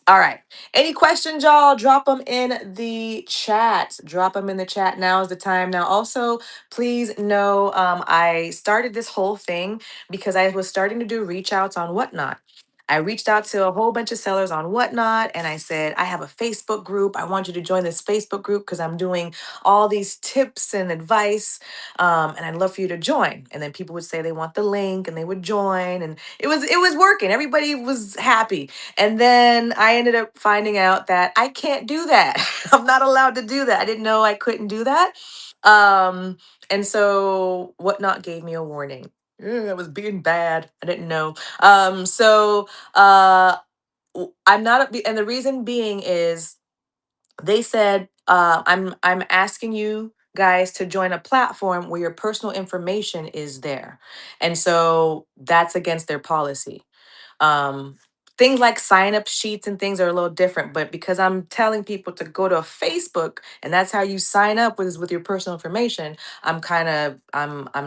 All right. Any questions, y'all? Drop them in the chat. Drop them in the chat. Now is the time. Now, also, please know I started this whole thing because I was starting to do reach outs on Whatnot. I reached out to a whole bunch of sellers on Whatnot and I said, I have a Facebook group. I want you to join this Facebook group because I'm doing all these tips and advice. And I'd love for you to join. And then people would say they want the link and they would join. And it was working. Everybody was happy. And then I ended up finding out that I can't do that. I'm not allowed to do that. I didn't know I couldn't do that. Um, and so Whatnot gave me a warning. I was being bad. I didn't know. So I'm not, and the reason being is they said I'm asking you guys to join a platform where your personal information is there, and so that's against their policy. um Things like sign up sheets and things are a little different, but because I'm telling people to go to a Facebook and that's how you sign up with your personal information, I'm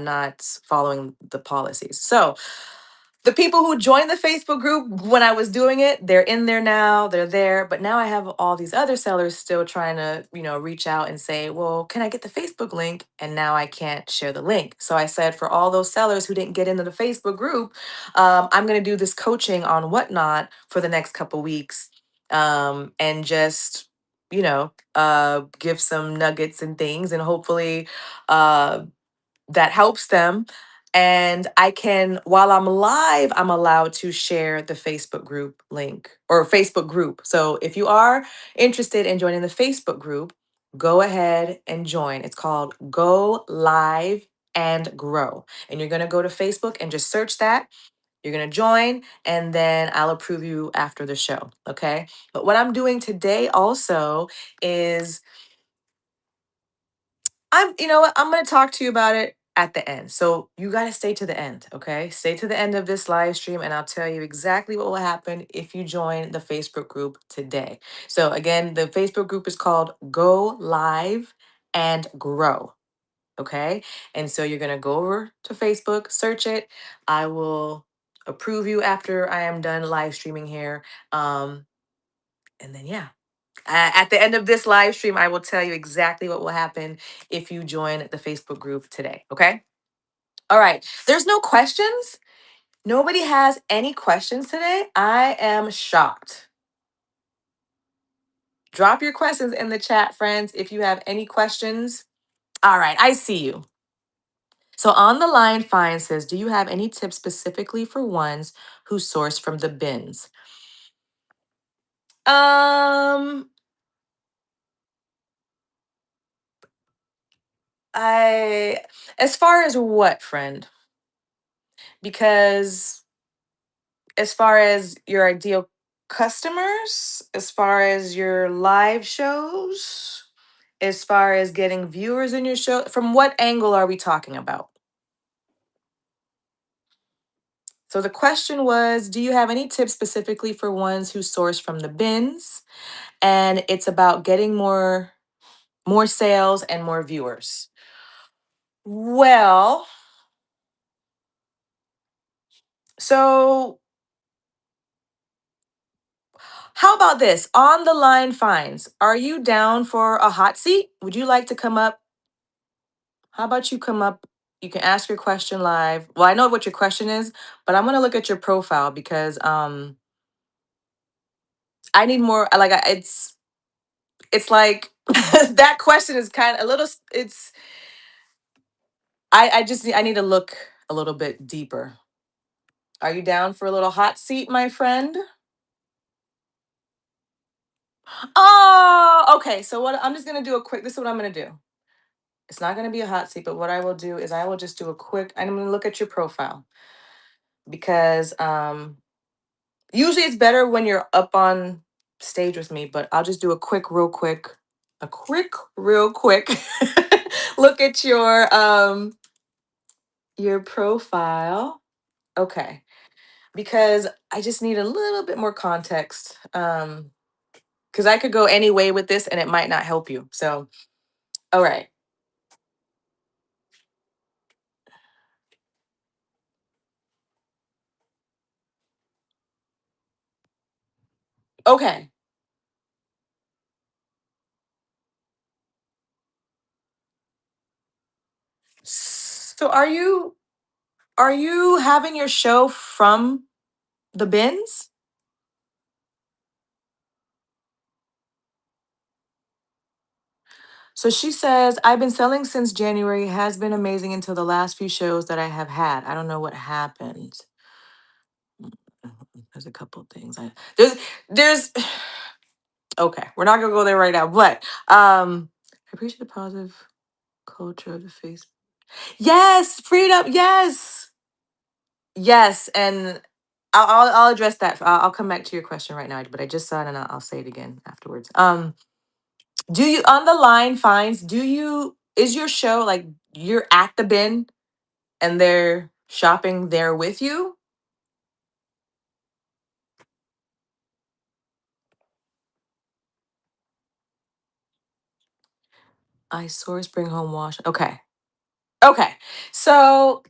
not following the policies. So the people who joined the Facebook group when I was doing it, they're in there now, they're there. But now I have all these other sellers still trying to, reach out and say, well, can I get the Facebook link? And now I can't share the link. So I said, for all those sellers who didn't get into the Facebook group, I'm going to do this coaching on Whatnot for the next couple weeks, and just, give some nuggets and things and hopefully, uh, that helps them. And I can, while I'm live, I'm allowed to share the Facebook group link or Facebook group. So if you are interested in joining the Facebook group, go ahead and join. It's called Go Live and Grow. And you're going to go to Facebook and just search that. You're going to join, and then I'll approve you after the show. Okay. But what I'm doing today also is you know what? I'm going to talk to you about it at the end. So you got to stay to the end, okay? Stay to the end of this live stream and I'll tell you exactly what will happen if you join the Facebook group today. So again, the Facebook group is called Go Live and Grow, okay? And so you're going to go over to Facebook, search it. I will approve you after I am done live streaming here. And then yeah, at the end of this live stream, I will tell you exactly what will happen if you join the Facebook group today. Okay. All right. There's no questions. Nobody has any questions today. I am shocked. Drop your questions in the chat, friends, if you have any questions. All right. I see you. So on the line, Fine says, do you have any tips specifically for ones who source from the bins? Um, I, as far as what, friend? Because as far as your ideal customers, as far as your live shows, as far as getting viewers in your show, from what angle are we talking about? So the question was, do you have any tips specifically for ones who source from the bins? And it's about getting more sales and more viewers. Well, so how about this? On the line finds, are you down for a hot seat? Would you like to come up? How about you come up You can ask your question live. Well, I know what your question is, but I'm gonna look at your profile because I need more. It's like that question is kind of a little. It's I need to look a little bit deeper. Are you down for a little hot seat, my friend? Oh, okay. So what I'm just gonna do a quick. This is what I'm gonna do. It's not gonna be a hot seat, but what I will do is I will just do a quick. I'm gonna look at your profile because usually it's better when you're up on stage with me, but I'll just do a quick, real quick look at your profile. Okay. Because I just need a little bit more context. Because I could go any way with this and it might not help you. So, all right. Okay. So are you having your show from the bins? So she says, I've been selling since January, has been amazing until the last few shows that I have had. I don't know what happened. There's a couple of things. There's okay, we're not gonna go there right now, but I appreciate the positive culture of the face. Yes, freedom, yes. Yes, and I'll address that. I'll come back to your question right now, but I just saw it and I'll say it again afterwards. Do you on the line finds? Do you is your show like you're at the bin and they're shopping there with you? I source, bring home, wash. Okay, okay. So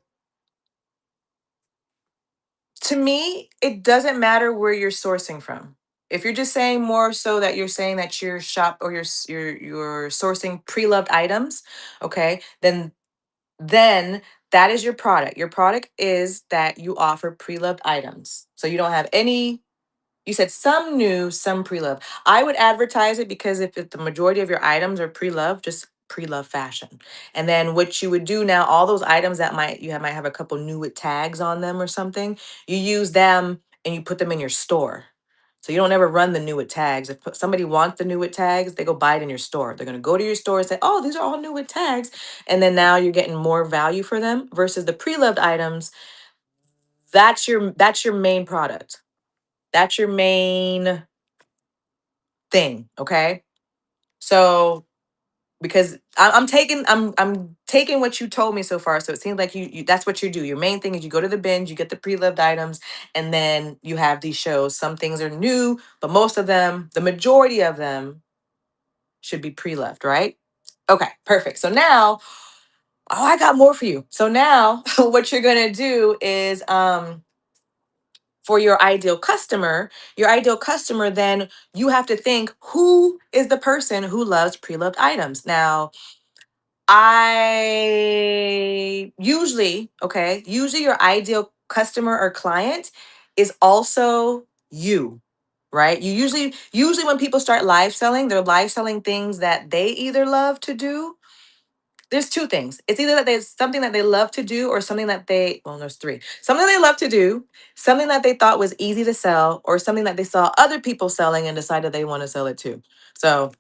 to me, it doesn't matter where you're sourcing from. If you're just saying more so that you're saying that your shop or you're sourcing pre-loved items, okay, then that is your product. Your product is that you offer pre-loved items. So you don't have any you said some new, some pre-loved. I would advertise it because if the majority of your items are pre-loved, just pre-loved fashion. And then what you would do now, all those items that might have a couple new with tags on them or something, you use them and you put them in your store. So you don't ever run the new with tags. If somebody wants the new with tags, they go buy it in your store. They're gonna go to your store and say, "Oh, these are all new with tags," and then now you're getting more value for them versus the pre-loved items. That's your main product. That's your main thing, okay? So because I'm taking what you told me so far. So it seems like you that's what you do. Your main thing is you go to the binge, you get the pre-loved items, and then you have these shows. Some things are new, but most of them, the majority of them, should be pre-loved, right? Okay, perfect. So now, oh, I got more for you. So now what you're gonna do is for your ideal customer, then you have to think who is the person who loves pre-loved items. Now, usually your ideal customer or client is also you, right? Usually when people start live selling, they're live selling things that they either love to do. There's two things. It's either that there's something that they love to do or something that there's three. Something they love to do, something that they thought was easy to sell, or something that they saw other people selling and decided they want to sell it too. So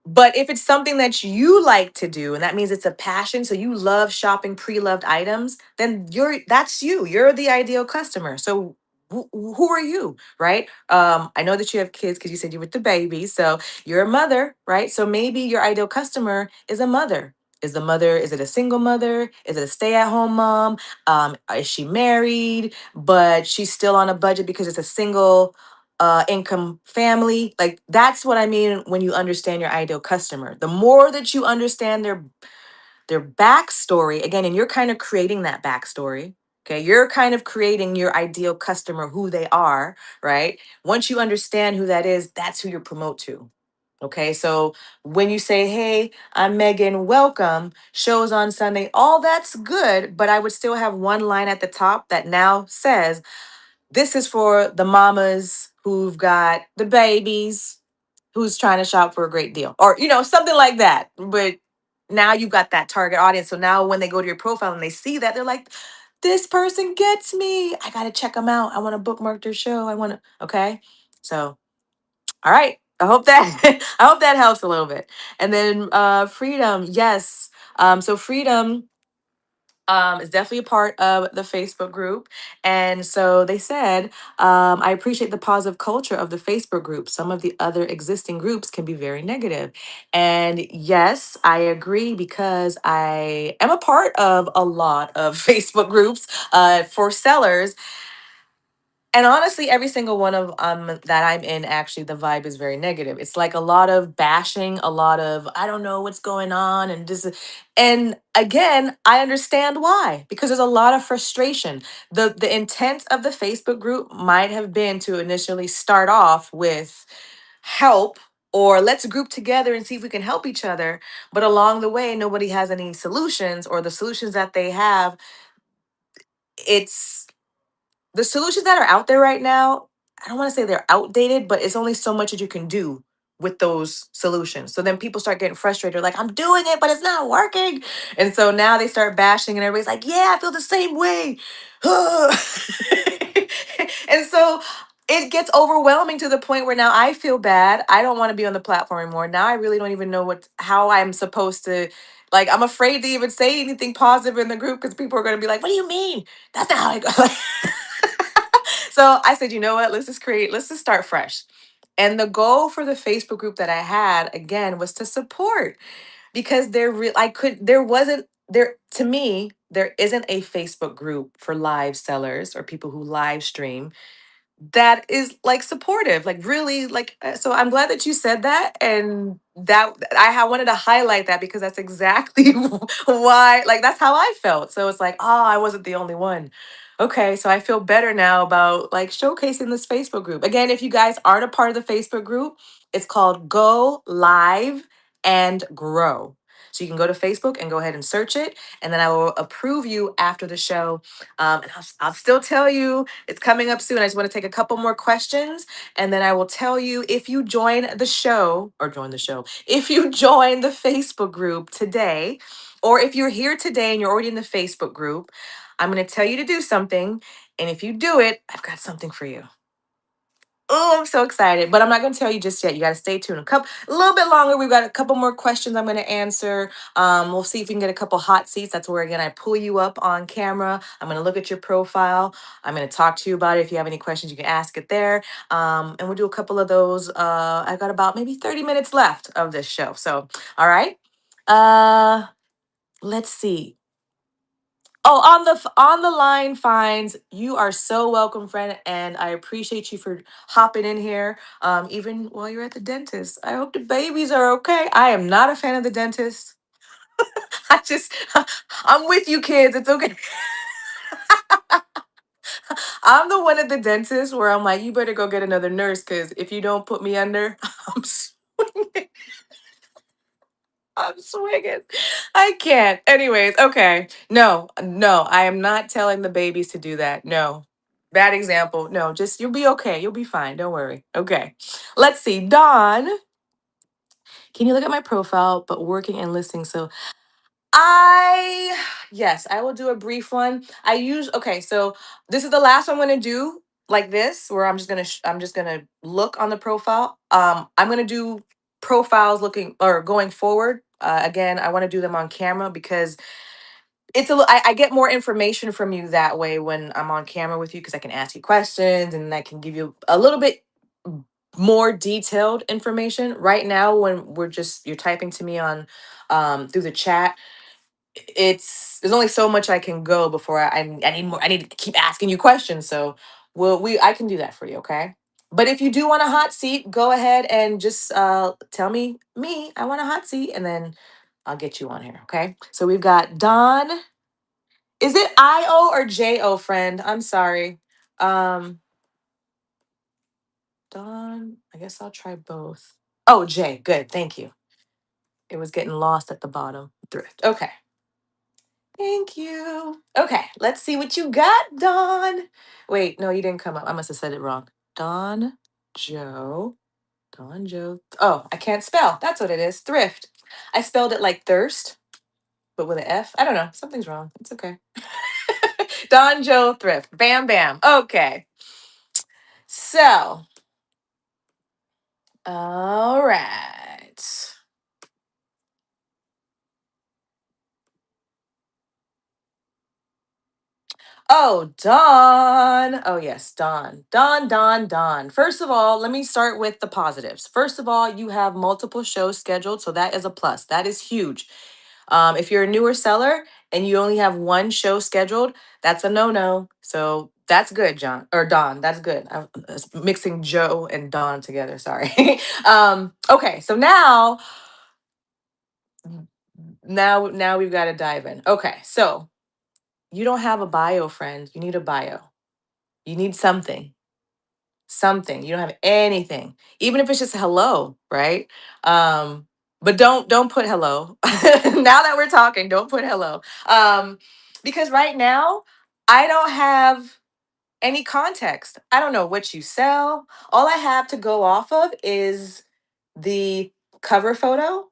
but if it's something that you like to do, and that means it's a passion, so you love shopping pre-loved items, then that's you. You're the ideal customer. So who are you, right? I know that you have kids because you said you were the baby. So you're a mother, right? So maybe your ideal customer is a mother. Is it a single mother? Is it a stay-at-home mom? Is she married, but she's still on a budget because it's a single income family. Like that's what I mean when you understand your ideal customer. The more that you understand their backstory, again, and you're kind of creating that backstory. Okay, you're kind of creating your ideal customer, who they are, right? Once you understand who that is, that's who you promote to. Okay, so when you say, "Hey, I'm Megan, welcome," shows on Sunday, all that's good, but I would still have one line at the top that now says, "This is for the mamas who've got the babies, who's trying to shop for a great deal," or, something like that. But now you've got that target audience. So now when they go to your profile and they see that, they're like, "This person gets me. I got to check them out. I want to bookmark their show. I want to," okay? So all right. I hope that I hope that helps a little bit. And then freedom, yes. So freedom is definitely a part of the Facebook group. And so they said, I appreciate the positive culture of the Facebook group. Some of the other existing groups can be very negative. And yes, I agree because I am a part of a lot of Facebook groups for sellers, and honestly, every single one of that I'm in, actually, the vibe is very negative. It's like a lot of bashing, a lot of I don't know what's going on, and this. And again, I understand why because there's a lot of frustration. The intent of the Facebook group might have been to initially start off with help or let's group together and see if we can help each other. But along the way, nobody has any solutions, or the solutions that they have, it's the solutions that are out there right now, I don't want to say they're outdated, but it's only so much that you can do with those solutions. So then people start getting frustrated, like, I'm doing it, but it's not working. And so now they start bashing, and everybody's like, yeah, I feel the same way. And so it gets overwhelming to the point where now I feel bad. I don't want to be on the platform anymore. Now I really don't even know how I'm supposed to. Like, I'm afraid to even say anything positive in the group because people are going to be like, what do you mean? That's not how I go. So I said, you know what? Let's just start fresh. And the goal for the Facebook group that I had again was to support because there wasn't there to me, there isn't a Facebook group for live sellers or people who live stream that is like supportive, like really like so I'm glad that you said that, and that wanted to highlight that because that's exactly why, like, that's how I felt. So it's like, oh, I wasn't the only one. Okay, so I feel better now about like showcasing this Facebook group. Again, if you guys aren't a part of the Facebook group, it's called Go Live and Grow. So you can go to Facebook and go ahead and search it, and then I will approve you after the show. And I'll still tell you it's coming up soon. I just want to take a couple more questions, and then I will tell you if you join the show or join the show, if you join the Facebook group today, or if you're here today and you're already in the Facebook group, I'm going to tell you to do something. And if you do it, I've got something for you. Oh, I'm so excited, but I'm not going to tell you just yet. You got to stay tuned. A little bit longer. We've got a couple more questions I'm going to answer. We'll see if we can get a couple hot seats. That's where, again, I pull you up on camera. I'm going to look at your profile. I'm going to talk to you about it. If you have any questions, you can ask it there. And we'll do a couple of those. I've got about maybe 30 minutes left of this show. So, all right. Let's see. Oh, on the line, Finds. You are so welcome, friend, and I appreciate you for hopping in here. Even while you're at the dentist. I hope the babies are okay. I am not a fan of the dentist. I just, I'm with you, kids. It's okay. I'm the one at the dentist where I'm like, you better go get another nurse because if you don't put me under, I'm swinging. I'm swinging. I can't. Anyways, okay. No, no, I am not telling the babies to do that. No. Bad example. No, just you'll be okay. You'll be fine. Don't worry. Okay. Let's see. Dawn, can you look at my profile, but working and listening? So I, yes, I will do a brief one. Okay, so this is the last one I'm going to do like this, where I'm just going to look on the profile. I'm going to do profiles looking or going forward. Again, I want to do them on camera because I get more information from you that way when I'm on camera with you because I can ask you questions and I can give you a little bit more detailed information. Right now, when you're typing to me on through the chat, there's only so much I can go before I need more. I need to keep asking you questions. So I can do that for you, okay? But if you do want a hot seat, go ahead and just tell me I want a hot seat, and then I'll get you on here, okay? So we've got Don. Is it I-O or J-O, friend? I'm sorry. Um, Don, I guess I'll try both. Oh, J. Good. Thank you. It was getting lost at the bottom. Thrift. Okay. Thank you. Okay. Let's see what you got, Don. Wait, no, you didn't come up. I must have said it wrong. Don Joe. Don Joe. Oh, I can't spell. That's what it is. Thrift. I spelled it like thirst, but with an F. I don't know. Something's wrong. It's okay. Don Joe Thrift. Bam, bam. Okay. So, all right. Oh, Dawn. Oh, yes, Dawn. Dawn, Dawn, Dawn. First of all, let me start with the positives. First of all, you have multiple shows scheduled, so that is a plus. That is huge. If you're a newer seller and you only have one show scheduled, that's a no-no. So that's good, John or Dawn. That's good. I'm mixing Joe and Dawn together. Sorry. Okay, so now we've got to dive in. Okay, so you don't have a bio, friend. You need a bio. You need something. Something. You don't have anything. Even if it's just hello, right? But don't put hello. Now that we're talking, don't put hello. Because right now I don't have any context. I don't know what you sell. All I have to go off of is the cover photo,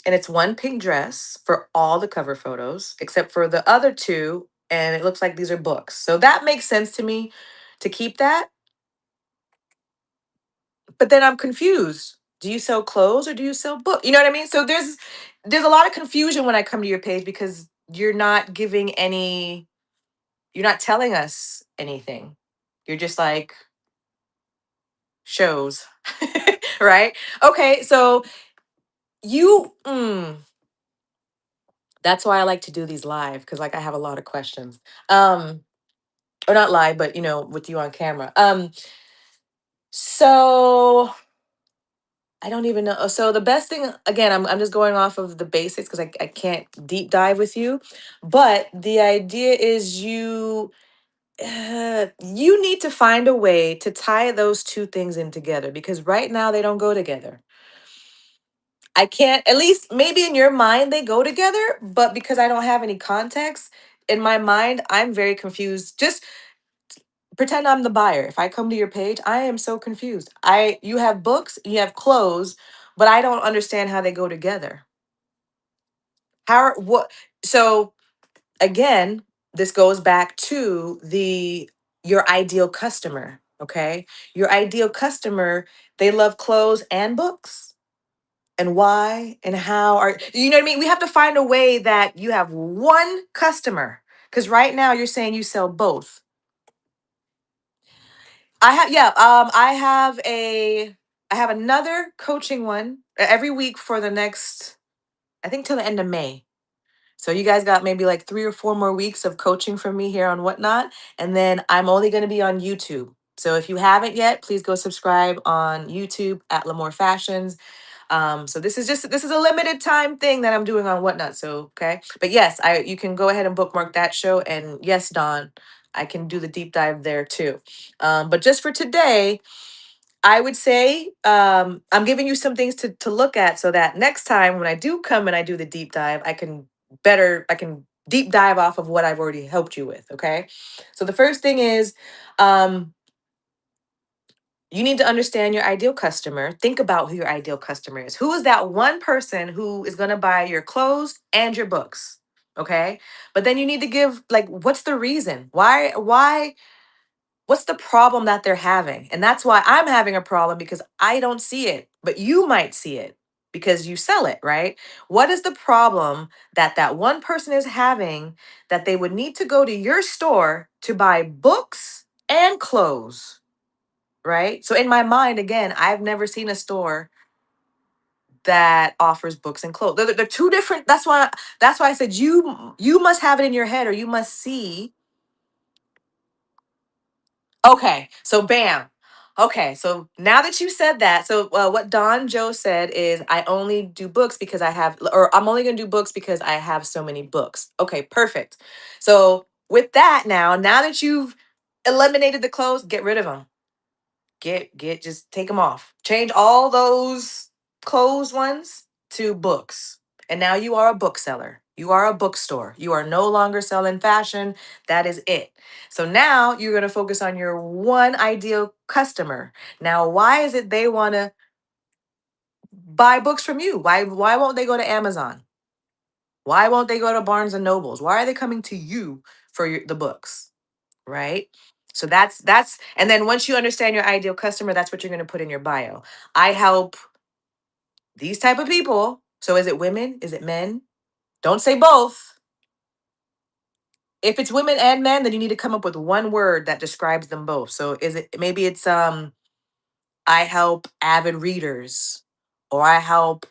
and it's one pink dress for all the cover photos except for the other two, and it looks like these are books. So that makes sense to me to keep that. But then I'm confused. Do you sell clothes or do you sell book? You know what I mean? So there's a lot of confusion when I come to your page because you're not giving any, you're not telling us anything. You're just like shows. Right? Okay, so that's why I like to do these live because like I have a lot of questions. Um or not live, but with you on camera. So I don't even know. So the best thing, again, I'm just going off of the basics because I can't deep dive with you. But the idea is you need to find a way to tie those two things in together because right now they don't go together. I can't, at least maybe in your mind they go together, but because I don't have any context in my mind, I'm very confused. Just pretend I'm the buyer. If I come to your page, I am so confused. You have books, you have clothes, but I don't understand how they go together. What so again, this goes back to the your ideal customer, okay? Your ideal customer, they love clothes and books. And why and how are you know what I mean? We have to find a way that you have one customer. Because right now you're saying you sell both. I have another coaching one every week for the next, I think till the end of May. So you guys got maybe like 3 or 4 more weeks of coaching from me here on Whatnot. And then I'm only going to be on YouTube. So if you haven't yet, please go subscribe on YouTube at Lamore Fashions. So this is a limited time thing that I'm doing on Whatnot. So okay. But yes, you can go ahead and bookmark that show. And yes, Don, I can do the deep dive there too. But just for today, I would say I'm giving you some things to look at so that next time when I do come and I do the deep dive, I can deep dive off of what I've already helped you with. Okay. So the first thing is you need to understand your ideal customer. Think about who your ideal customer is. Who is that one person who is going to buy your clothes and your books? Okay. But then you need to give, like, what's the reason? What's the problem that they're having? And that's why I'm having a problem because I don't see it, but you might see it because you sell it, right? What is the problem that that one person is having that they would need to go to your store to buy books and clothes, right? So in my mind, again, I've never seen a store that offers books and clothes. They're two different. That's why I said you must have it in your head or you must see. Okay, so bam. Okay, so now that you said that, so what Don Joe said is, I only do books because or I'm only going to do books because I have so many books. Okay, perfect. So with that now that you've eliminated the clothes, get rid of them. Get just take them off. Change all those closed ones to books. And now you are a bookseller. You are a bookstore. You are no longer selling fashion. That is it. So now you're going to focus on your one ideal customer. Now, why is it they want to buy books from you? Why won't they go to Amazon? Why won't they go to Barnes and Nobles? Why are they coming to you for the books? Right? So that's and then once you understand your ideal customer, that's what you're going to put in your bio. I help these type of people. So is it women? Is it men? Don't say both. If it's women and men, then you need to come up with one word that describes them both. So is it maybe it's I help avid readers, or I help,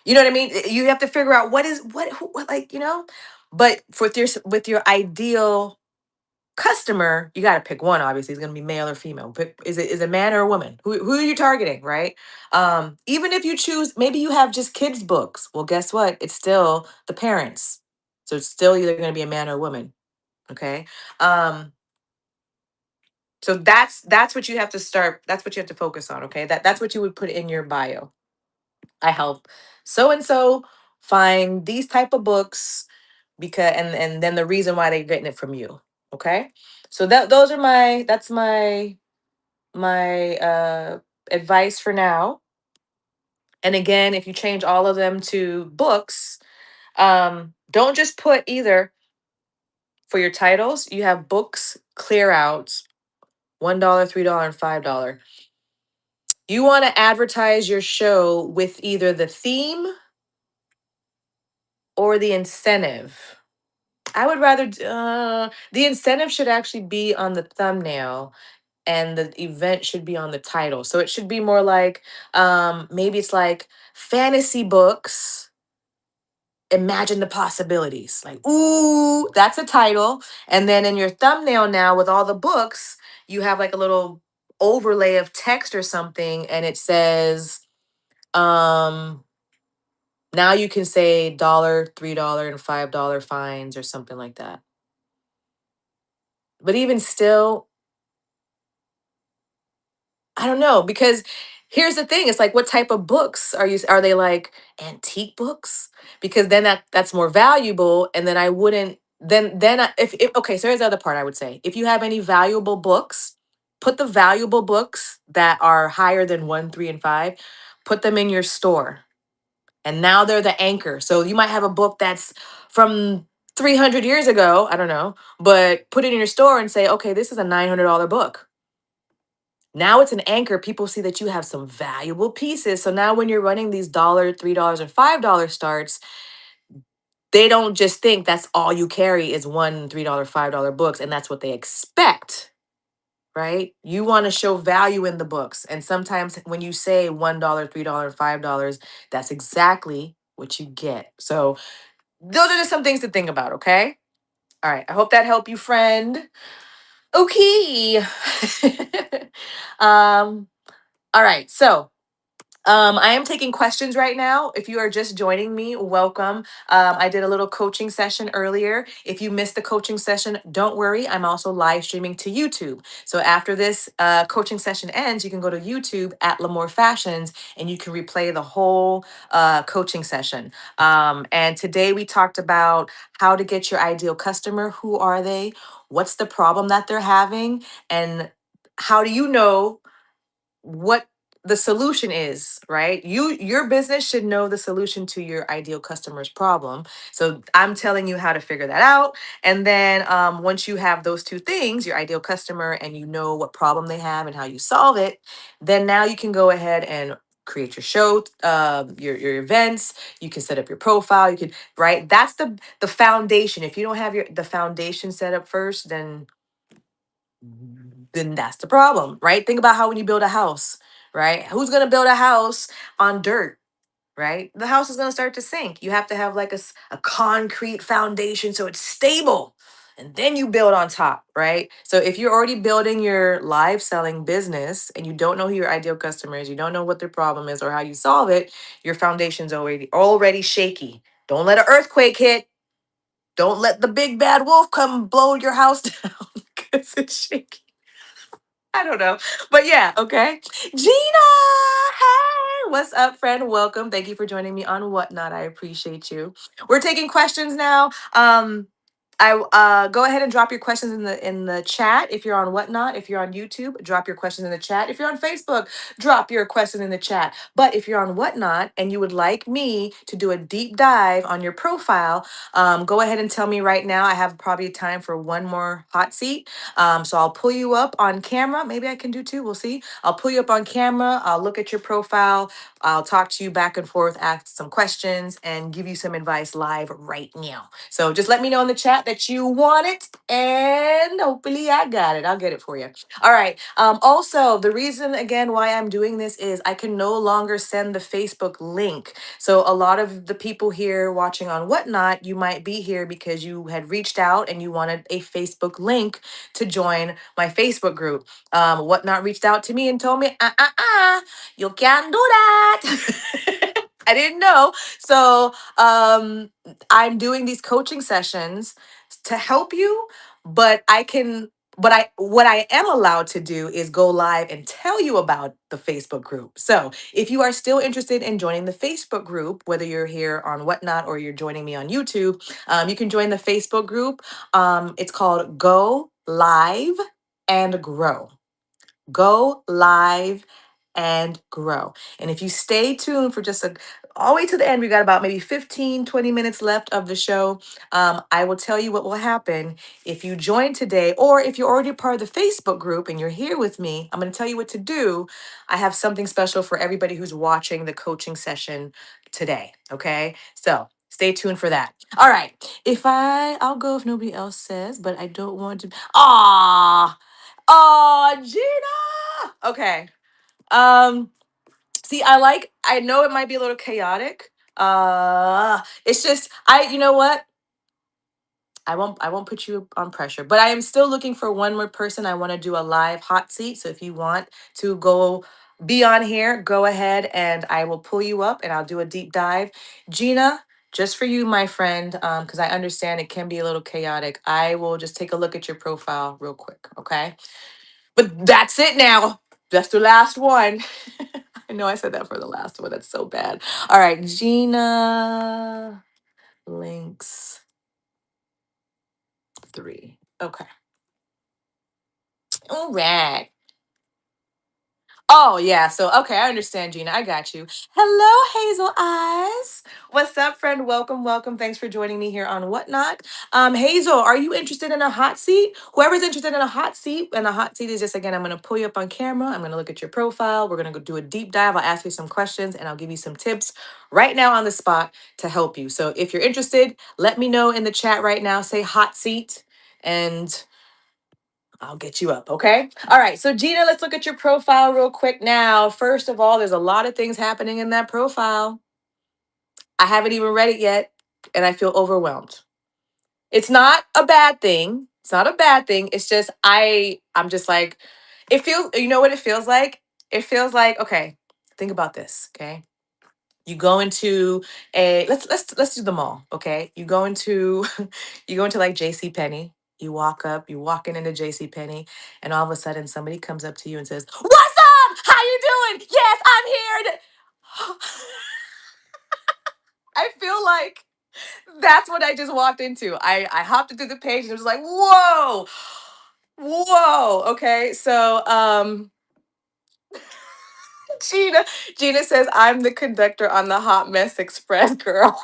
you know what I mean? You have to figure out what is what like, but with your ideal customer, you got to pick one. Obviously, it's going to be male or female. Pick, is it a man or a woman? Who are you targeting, right? Even if you choose, maybe you have just kids books. Well, guess what? It's still the parents, so it's still either going to be a man or a woman. Okay. Um, so that's what you have to start. That's what you have to focus on. Okay. That's what you would put in your bio. I help so and so find these type of books because and then the reason why they're getting it from you. Okay. So those are that's my advice for now. And again, if you change all of them to books, don't just put either for your titles. You have books clear outs, $1, $3, and $5. You want to advertise your show with either the theme or the incentive. I would rather the incentive should actually be on the thumbnail and the event should be on the title. So it should be more like maybe it's like fantasy books. Imagine the possibilities. Like, ooh, that's a title. And then in your thumbnail now with all the books, you have like a little overlay of text or something and it says um now you can say dollar, $3, and $5 fines or something like that. But even still, I don't know because here's the thing. It's like what type of books are they like antique books? Because then that's more valuable and then I wouldn't if okay, so here's the other part I would say. If you have any valuable books, put the valuable books that are higher than 1, 3, and 5, put them in your store. And now they're the anchor. So you might have a book that's from 300 years ago, I don't know, but put it in your store and say, "Okay, this is a $900 book." Now it's an anchor. People see that you have some valuable pieces. So now when you're running these dollar, $3, and $5 starts, they don't just think that's all you carry is one $3, $5 books, and that's what they expect, right? You want to show value in the books. And sometimes when you say $1, $3, $5, that's exactly what you get. So those are just some things to think about, okay? All right. I hope that helped you, friend. Okay. um, all right. So I am taking questions right now. If you are just joining me, welcome. I did a little coaching session earlier. If you missed the coaching session, don't worry. I'm also live streaming to YouTube. So after this coaching session ends, you can go to YouTube at Lamore Fashions and you can replay the whole coaching session. And today we talked about how to get your ideal customer. Who are they? What's the problem that they're having? And how do you know what the solution is, right? Your business should know the solution to your ideal customer's problem. So I'm telling you how to figure that out. And then once you have those two things, your ideal customer, and you know what problem they have and how you solve it, then now you can go ahead and create your show, your events. You can set up your profile. You can, right? That's the foundation. If you don't have the foundation set up first, then that's the problem, right? Think about how when you build a house, right? Who's going to build a house on dirt, right? The house is going to start to sink. You have to have like a concrete foundation so it's stable. And then you build on top, right? So if you're already building your live selling business and you don't know who your ideal customer is, you don't know what their problem is or how you solve it, your foundation's already shaky. Don't let an earthquake hit. Don't let the big bad wolf come blow your house down because it's shaky. I don't know. But yeah, okay. Gina, hey, what's up, friend? Welcome. Thank you for joining me on Whatnot. I appreciate you. We're taking questions now. I go ahead and drop your questions in the chat if you're on Whatnot. If you're on YouTube, drop your questions in the chat. If you're on Facebook, drop your question in the chat. But if you're on Whatnot and you would like me to do a deep dive on your profile, go ahead and tell me right now. I have probably time for one more hot seat. So I'll pull you up on camera. Maybe I can do two. We'll see. I'll pull you up on camera. I'll look at your profile. I'll talk to you back and forth, ask some questions, and give you some advice live right now. So just let me know in the chat that you want it, and hopefully I got it. I'll get it for you. All right. Also, the reason again why I'm doing this is I can no longer send the Facebook link. So a lot of the people here watching on Whatnot, you might be here because you had reached out and you wanted a Facebook link to join my Facebook group. Whatnot reached out to me and told me, you can't do that. I didn't know. So I'm doing these coaching sessions to help you, but but what I am allowed to do is go live and tell you about the Facebook group. So if you are still interested in joining the Facebook group, whether you're here on Whatnot or you're joining me on YouTube, you can join the Facebook group. It's called Go Live and Grow. Go live and grow. And if you stay tuned for just all the way to the end, we got about maybe 15-20 minutes left of the show. I will tell you what will happen if you join today, or if you're already part of the Facebook group and you're here with me, I'm going to tell you what to do. I have something special for everybody who's watching the coaching session today. Okay. So stay tuned for that. All right. I'll go if nobody else says, but I don't want to. Ah, oh, Gina. Okay. Um, See, I know it might be a little chaotic. It's just you know what? I won't put you on pressure, but I am still looking for one more person. I want to do a live hot seat. So if you want to go be on here, go ahead and I will pull you up and I'll do a deep dive. Gina, just for you, my friend, because I understand it can be a little chaotic. I will just take a look at your profile real quick, okay? But that's it now. That's the last one. I know I said that for the last one. That's so bad. All right, Gina links 3. Okay. All right. Oh, yeah. So, okay, I understand, Gina. I got you. Hello, Hazel Eyes. What's up, friend? Welcome, welcome. Thanks for joining me here on Whatnot. Hazel, are you interested in a hot seat? Whoever's interested in a hot seat, and a hot seat is just, again, I'm going to pull you up on camera. I'm going to look at your profile. We're going to go do a deep dive. I'll ask you some questions and I'll give you some tips right now on the spot to help you. So, if you're interested, let me know in the chat right now. Say hot seat. And I'll get you up, okay? All right, so Gina, let's look at your profile real quick now. First of all, there's a lot of things happening in that profile. I haven't even read it yet, and I feel overwhelmed. It's not a bad thing. It's not a bad thing. It's just I'm just like, it feels, you know what it feels like? It feels like, okay, think about this, okay? You go into let's do the mall, okay? You go into you go into like J.C. Penney. You walk in into J.C. Penney, and all of a sudden somebody comes up to you and says, "What's up? How you doing? Yes, I'm here." I feel like that's what I just walked into. I hopped into the page and it was like, "Whoa. Whoa." Okay. So, Gina Gina says, "I'm the conductor on the Hot Mess Express, girl."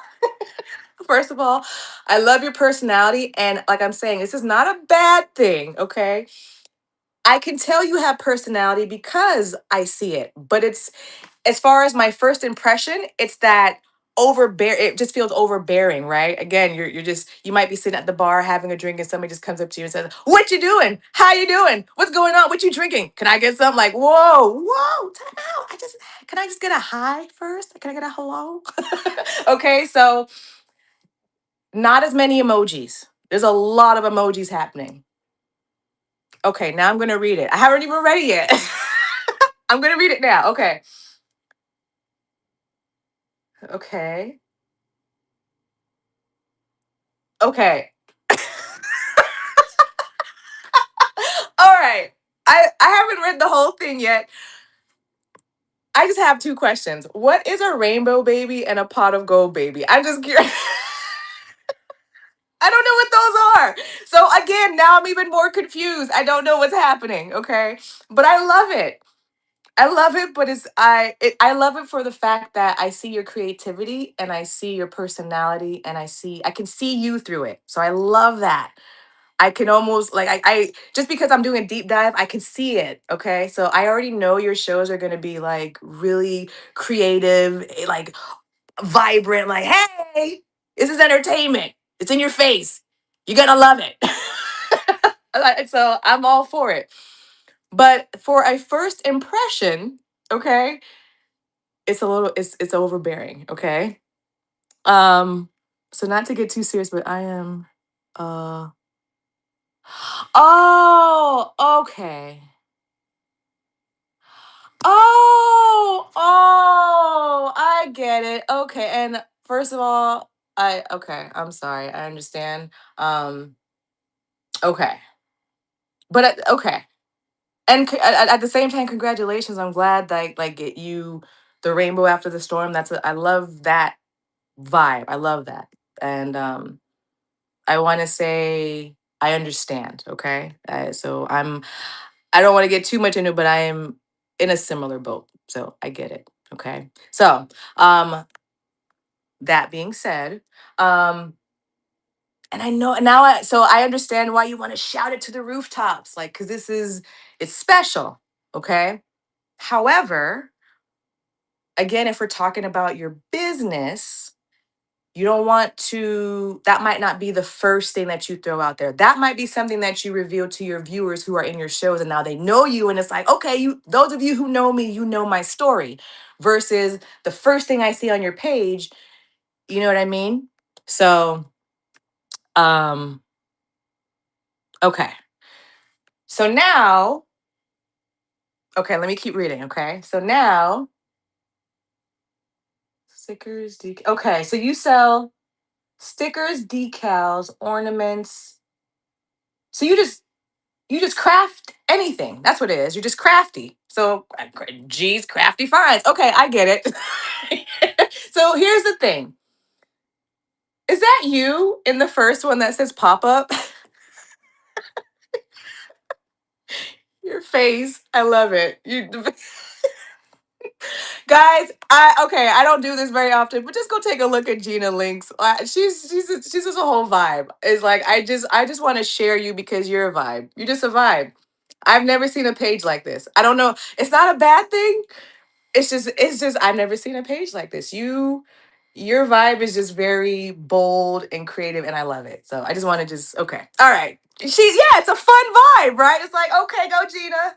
First of all, I love your personality. And like I'm saying, this is not a bad thing, okay? I can tell you have personality because I see it. But it's, as far as my first impression, it's that it just feels overbearing, right? Again, you're just, you might be sitting at the bar having a drink and somebody just comes up to you and says, "What you doing? How you doing? What's going on? What you drinking? Can I get something?" Like, whoa, time out. Can I just get a hi first? Can I get a hello? Okay, so not as many emojis. There's a lot of emojis happening. Okay, now I'm going to read it. I haven't even read it yet. I'm going to read it now. Okay. Okay. Okay. All right. I haven't read the whole thing yet. I just have two questions. What is a rainbow baby and a pot of gold baby? I'm just curious. I don't know what those are. So again, now I'm even more confused. I don't know what's happening. Okay, but I love it. I love it, but I love it for the fact that I see your creativity and I see your personality and I can see you through it. So I love that. I can almost like I just because I'm doing a deep dive, I can see it. Okay. So I already know your shows are gonna be like really creative, like vibrant, like, hey, this is entertainment. It's in your face. You're gonna love it. So I'm all for it. But for a first impression, okay, it's overbearing, okay? Um, so not to get too serious, but I am uh oh, okay. Oh, I get it. Okay. And first of all, I'm sorry. I understand. Um, okay. But okay. And at the same time, congratulations. I'm glad that like get you the rainbow after the storm. I love that vibe. I love that. And I want to say I understand, okay? I don't want to get too much into it, but I am in a similar boat. So I get it. Okay. So, um, that being said, um, and I know now so I understand why you want to shout it to the rooftops, like, because it's special. Okay. However, again, if we're talking about your business, you don't want to, that might not be the first thing that you throw out there. That might be something that you reveal to your viewers who are in your shows and now they know you and it's like, okay, those of you who know me, you know my story versus the first thing I see on your page, you know what I mean? So, um okay. So now, okay, let me keep reading, okay? So now, okay, so you sell stickers, decals, ornaments. So you just craft anything. That's what it is. You're just crafty. So, geez, crafty finds. Okay, I get it. So here's the thing. Is that you in the first one that says pop up? Your face. I love it. You guys, I don't do this very often, but just go take a look at Gina Links. She's just a whole vibe. It's like I just want to share you because you're a vibe. You're just a vibe. I've never seen a page like this. I don't know. It's not a bad thing. It's just I've never seen a page like this. Your vibe is just very bold and creative and I love it. So I just want to just okay. All right. Yeah, it's a fun vibe, right? It's like, okay, go Gina.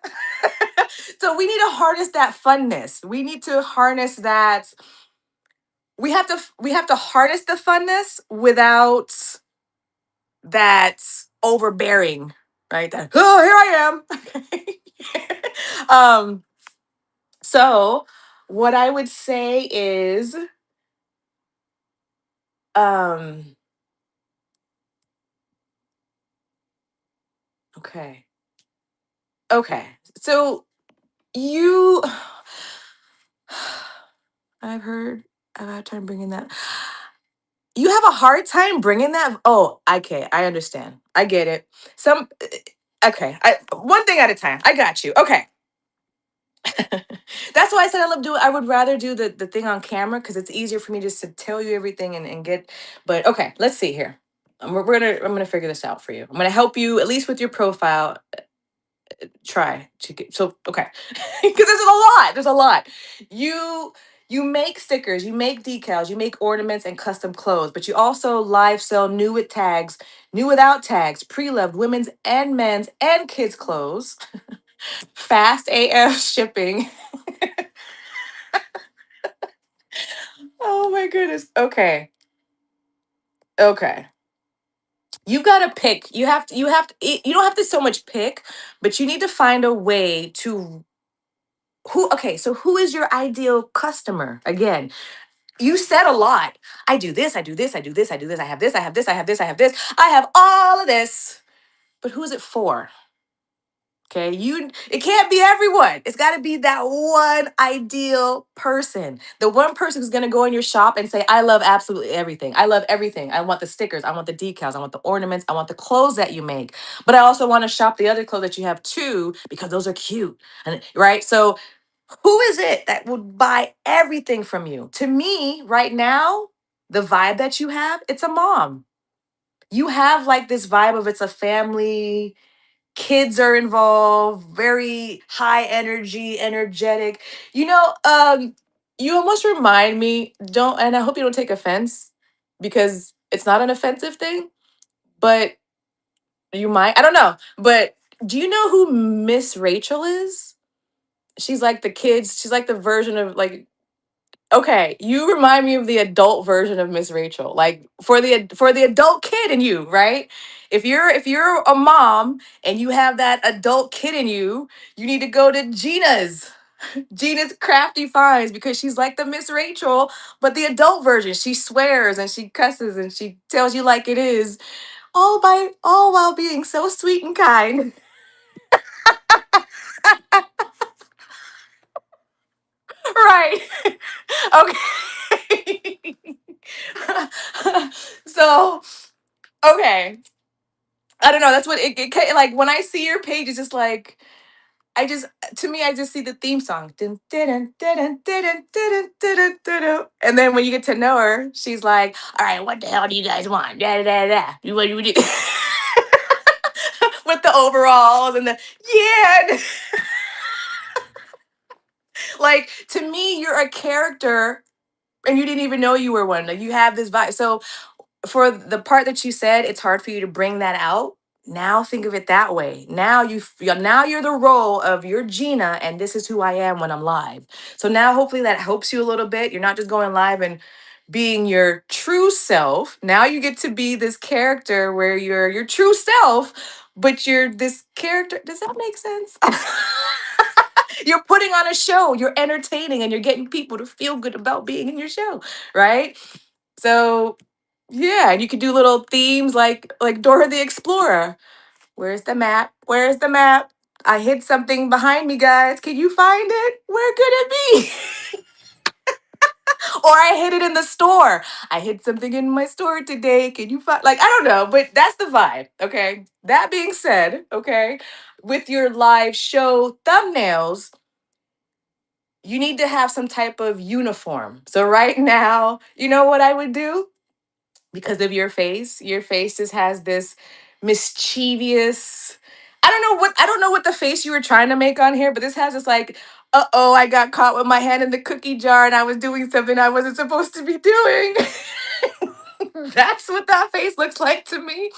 So we need to harness that funness. We need to harness that we have to harness the funness without that overbearing, right? That oh, here I am. So what I would say is um okay. Okay. So you I've heard I've had time bringing that. You have a hard time bringing that? Oh, okay. I understand. I get it. Okay. One thing at a time. I got you. Okay. That's why I said I would rather do the thing on camera because it's easier for me just to tell you everything and get but okay, let's see here. I'm gonna figure this out for you. I'm gonna help you at least with your profile. Try to get so okay. Because there's a lot. You you make stickers, you make decals, you make ornaments and custom clothes, but you also live sell new with tags, new without tags, pre-loved women's and men's and kids clothes, fast AF shipping. Oh my goodness. Okay. Okay. You've got to pick. You don't have to so much pick, but you need to find a way to who okay, so who is your ideal customer? Again, you said a lot. I do this, I do this, I do this, I do this, I have this, I have this, I have this, I have this, I have all of this. But who is it for? Okay, it can't be everyone. It's got to be that one ideal person. The one person who's going to go in your shop and say, "I love absolutely everything. I love everything. I want the stickers, I want the decals, I want the ornaments, I want the clothes that you make. But I also want to shop the other clothes that you have too because those are cute." And right? So, who is it that would buy everything from you? To me, right now, the vibe that you have, it's a mom. You have like this vibe of it's a family, kids are involved, very high energy, energetic. You know, you almost remind me, don't, and I hope you don't take offense because it's not an offensive thing, but you might, I don't know. But do you know who Miss Rachel is? She's like the kids, she's like the version of like, okay, you remind me of the adult version of Miss Rachel. Like for the adult kid in you, right? If you're a mom and you have that adult kid in you, you need to go to Gina's Crafty Finds because she's like the Miss Rachel, but the adult version. She swears and she cusses and she tells you like it is, all while being so sweet and kind. Right. Okay. So, okay. I don't know. That's what like when I see your page, it's just like I just to me, I just see the theme song. Dun, dun, dun, dun, dun, dun, dun, dun, dun, dun, dun. And then when you get to know her, she's like, "All right, what the hell do you guys want? Da, da, da, da. What do you do?" With the overalls and the yeah. Like to me, you're a character and you didn't even know you were one. Like you have this vibe. So for the part that you said it's hard for you to bring that out. Now think of it that way. Now you're the role of your Gina and this is who I am when I'm live. So now hopefully that helps you a little bit. You're not just going live and being your true self. Now you get to be this character where you're your true self, but you're this character. Does that make sense? You're putting on a show, you're entertaining and you're getting people to feel good about being in your show, right? So yeah, and you could do little themes like Dora the Explorer. Where's the map? Where's the map? I hid something behind me, guys. Can you find it? Where could it be? Or I hid it in the store. I hid something in my store today. Can you find like I don't know, but that's the vibe. Okay. That being said, okay, with your live show thumbnails, you need to have some type of uniform. So right now, you know what I would do? Because of your face just has this mischievous. I don't know what the face you were trying to make on here, but this has this like, uh-oh, I got caught with my hand in the cookie jar and I was doing something I wasn't supposed to be doing. That's what that face looks like to me.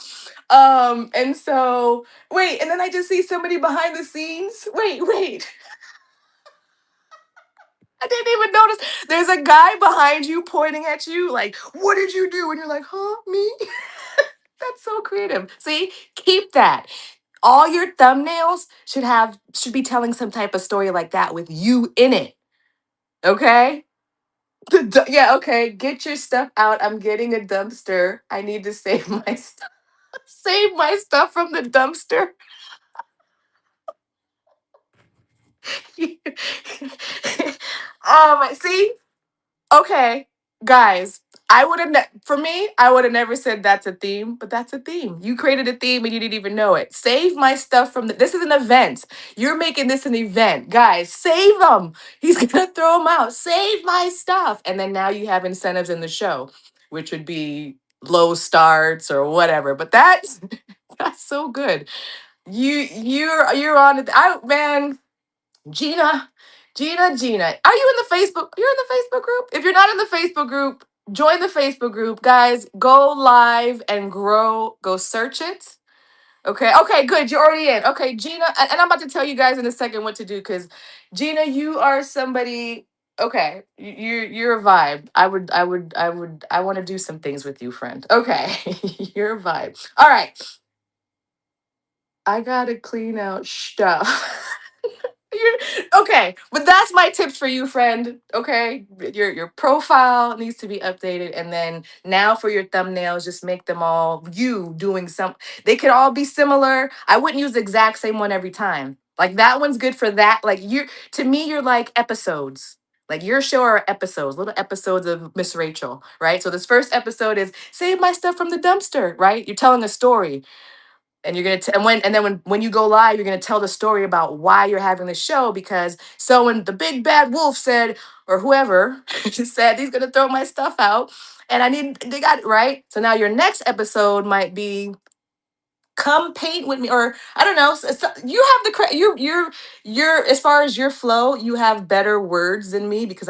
And so wait, and then I just see somebody behind the scenes. Wait. I didn't even notice. There's a guy behind you pointing at you, like, what did you do? And you're like, huh, me? That's so creative. See, keep that. All your thumbnails should be telling some type of story like that with you in it. Okay? Yeah, okay. Get your stuff out. I'm getting a dumpster. I need to save my stuff. Save my stuff from the dumpster. See? Okay, guys, I would have for me, I would have never said that's a theme, but that's a theme. You created a theme and you didn't even know it. Save my stuff from this is an event. You're making this an event, guys. Save them. He's gonna throw them out. Save my stuff, and then now you have incentives in the show, which would be low starts or whatever. But that's that's so good. You're on it. I man. Gina, Gina. Are you in the Facebook? You're in the Facebook group? If you're not in the Facebook group, join the Facebook group. Guys, go live and grow. Go search it. Okay, good. You're already in. Okay, Gina, and I'm about to tell you guys in a second what to do because Gina, you are somebody. Okay, you're a vibe. I want to do some things with you, friend. Okay, you're a vibe. All right, I gotta clean out stuff. Okay, but that's my tips for you, friend. Okay, your profile needs to be updated, and then now for your thumbnails, just make them all you doing some. They could all be similar. I wouldn't use the exact same one every time. Like that one's good for that. Like you to me, you're like episodes. Like your show are episodes, little episodes of Miss Rachel, right? So this first episode is save my stuff from the dumpster, right? You're telling a story. And you're gonna and then when you go live, you're gonna tell the story about why you're having the show because so when the big bad wolf said, or whoever said he's gonna throw my stuff out, and I need they got it right. So now your next episode might be come paint with me or I don't know you have the you're as far as your flow you have better words than me because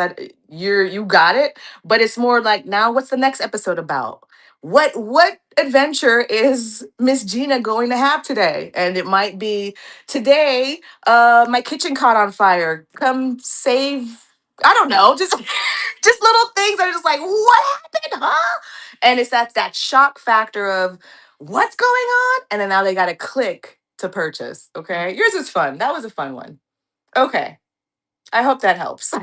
you got it, but it's more like now what's the next episode about, what adventure is Miss Gina going to have today, and it might be today my kitchen caught on fire, come save, I don't know, just just little things that are just like what happened, huh? And it's that shock factor of what's going on? And then now they got to click to purchase. Okay. Yours is fun. That was a fun one. Okay. I hope that helps.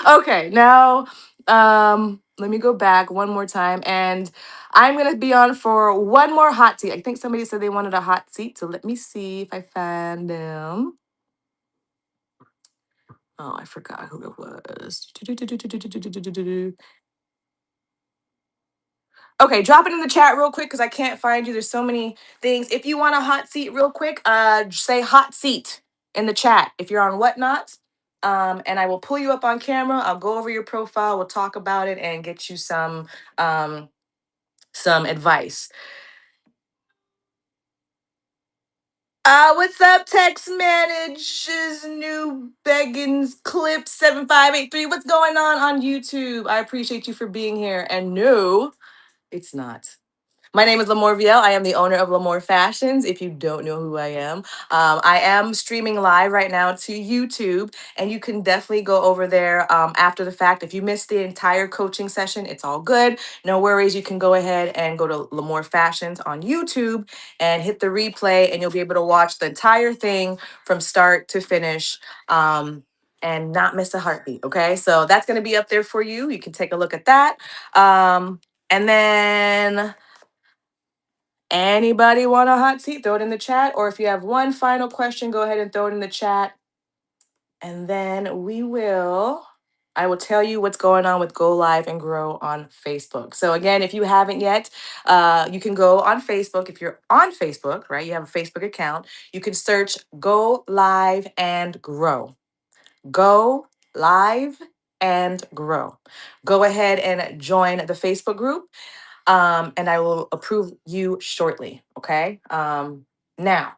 Okay. Now, let me go back one more time and I'm going to be on for one more hot seat. I think somebody said they wanted a hot seat. So let me see if I find them. Oh, I forgot who it was. Okay, drop it in the chat real quick because I can't find you. There's so many things. If you want a hot seat real quick, say hot seat in the chat if you're on whatnot. And I will pull you up on camera. I'll go over your profile, we'll talk about it and get you some advice. What's up, text manages new Beggins clip 7583? What's going on YouTube? I appreciate you for being here. And no, it's not. My name is Lamore Viel. I am the owner of Lamore Fashions. If you don't know who I am streaming live right now to YouTube, and you can definitely go over there after the fact. If you missed the entire coaching session, it's all good. No worries. You can go ahead and go to Lamore Fashions on YouTube and hit the replay, and you'll be able to watch the entire thing from start to finish. And not miss a heartbeat. Okay, so that's going to be up there for you. You can take a look at that. And then anybody want a hot seat? Throw it in the chat. Or if you have one final question, go ahead and throw it in the chat. And then I will tell you what's going on with Go Live and Grow on Facebook. So again, if you haven't yet, you can go on Facebook. If you're on Facebook, right, you have a Facebook account, you can search Go Live and Grow. Go Live and Grow. Go ahead and join the Facebook group, and I will approve you shortly. Okay. Now,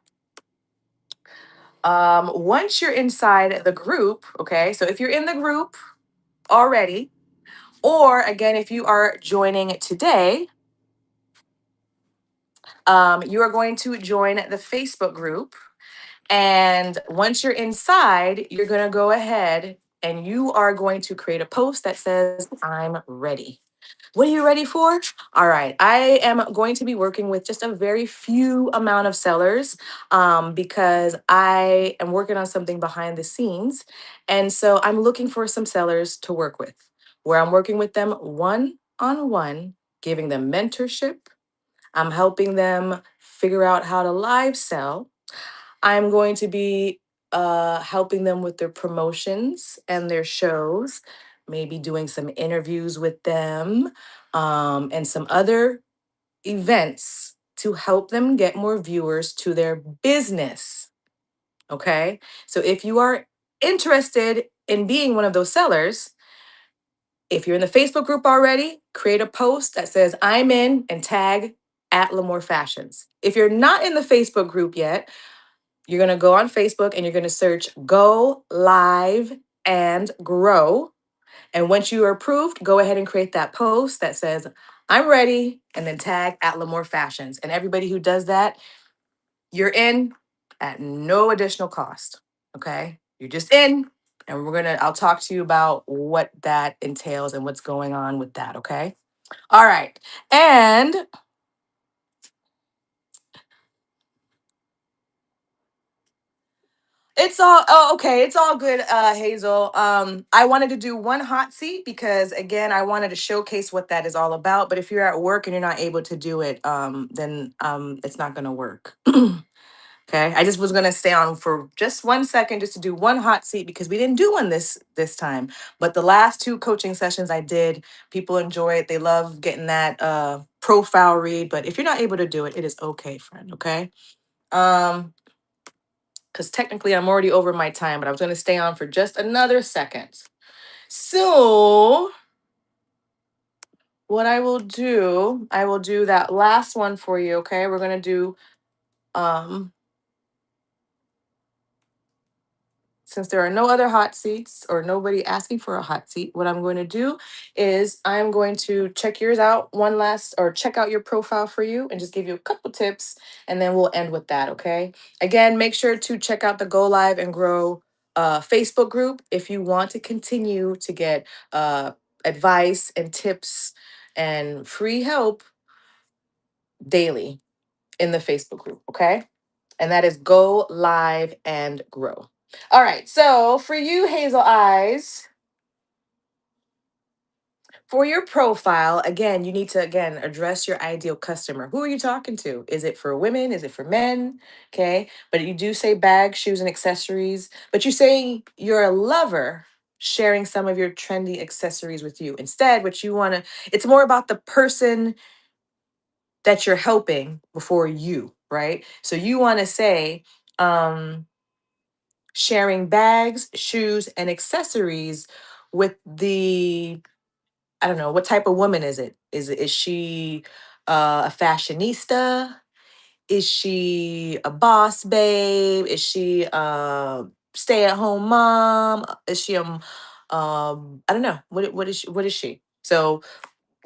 once you're inside the group, okay, so if you're in the group already, or again, if you are joining today, you are going to join the Facebook group. And once you're inside, you're going to go ahead and you are going to create a post that says, I'm ready. What are you ready for? All right. I am going to be working with just a very few amount of sellers because I am working on something behind the scenes. And so I'm looking for some sellers to work with where I'm working with them one on one, giving them mentorship. I'm helping them figure out how to live sell. I'm going to be helping them with their promotions and their shows, maybe doing some interviews with them, and some other events to help them get more viewers to their business. Okay. So if you are interested in being one of those sellers, if you're in the Facebook group already, create a post that says, I'm in, and tag at Lamore Fashions. If you're not in the Facebook group yet, you're going to go on Facebook and you're going to search Go Live and Grow. And once you are approved, go ahead and create that post that says, I'm ready, and then tag at Lamore Fashions. And everybody who does that, you're in at no additional cost. Okay. You're just in. And I'll talk to you about what that entails and what's going on with that. Okay. All right. And it's all okay. It's all good, Hazel. I wanted to do one hot seat because again, I wanted to showcase what that is all about. But if you're at work and you're not able to do it, then it's not gonna work. Okay. I just was gonna stay on for just 1 second just to do one hot seat because we didn't do one this time. But the last two coaching sessions I did, people enjoy it. They love getting that profile read. But if you're not able to do it, it is okay, friend. Okay. Um, because technically I'm already over my time, but I was gonna stay on for just another second. So what I will do that last one for you. Okay. We're gonna do um since there are no other hot seats or nobody asking for a hot seat, what I'm going to do is I'm going to check yours out one last or check out your profile for you and just give you a couple tips and then we'll end with that, okay? Again, make sure to check out the Go Live and Grow Facebook group if you want to continue to get advice and tips and free help daily in the Facebook group, okay? And that is Go Live and Grow. All right, so for you, Hazel Eyes, for your profile, again, you need to again address your ideal customer. Who are you talking to? Is it for women? Is it for men? Okay, but you do say bags, shoes, and accessories, but you say you're a lover sharing some of your trendy accessories with you. Instead, what you want to, it's more about the person that you're helping before you, right? So you want to say, sharing bags, shoes, and accessories with the, I don't know, what type of woman is it? Is she a fashionista? Is she a boss babe? Is she a stay-at-home mom? Is she I don't know. What is she? So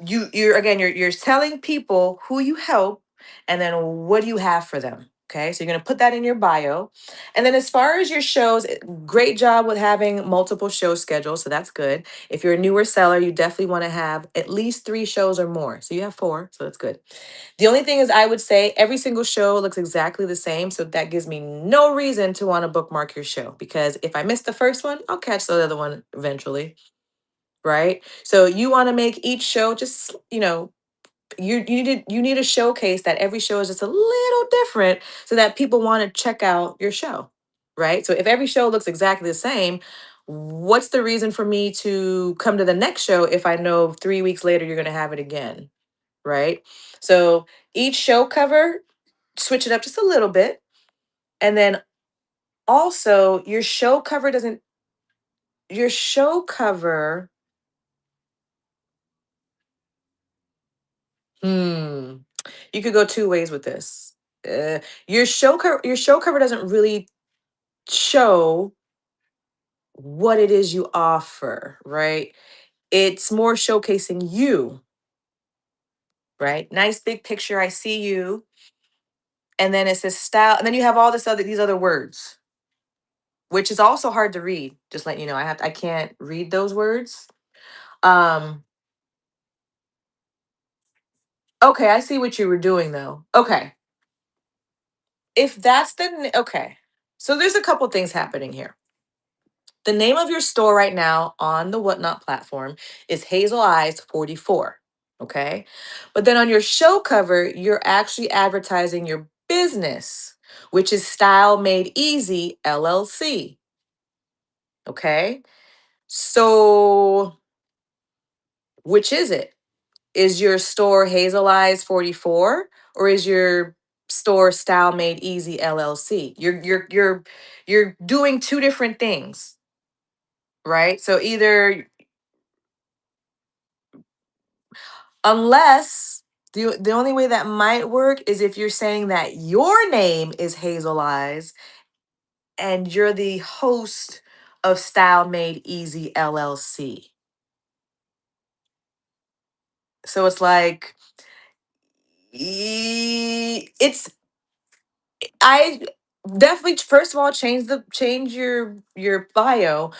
you're again you're telling people who you help and then what do you have for them, okay? So you're going to put that in your bio. And then as far as your shows, great job with having multiple show schedules, so that's good. If you're a newer seller, you definitely want to have at least 3 shows or more. So you have 4, so that's good. The only thing is I would say every single show looks exactly the same, so that gives me no reason to want to bookmark your show because if I miss the first one, I'll catch the other one eventually, right? So you want to make each show just, you need a showcase that every show is just a little different so that people want to check out your show, right? So if every show looks exactly the same, what's the reason for me to come to the next show if I know 3 weeks later you're going to have it again, right? So each show cover, switch it up just a little bit. And then also your show cover. Hmm. You could go 2 ways with this. Your show cover doesn't really show what it is you offer, right? It's more showcasing you, right? Nice big picture. I see you. And then it says style. And then you have all these other words, which is also hard to read. Just letting you know, I can't read those words. Um, okay, I see what you were doing though. Okay. If that's okay. So there's a couple things happening here. The name of your store right now on the Whatnot platform is Hazel Eyes 44. Okay. But then on your show cover, you're actually advertising your business, which is Style Made Easy LLC. Okay. So which is it? Is your store Hazel Eyes 44 or is your store Style Made Easy LLC? You're doing two different things, right? So either unless the only way that might work is if you're saying that your name is Hazel Eyes and you're the host of Style Made Easy LLC. So it's like it's I definitely first of all change your bio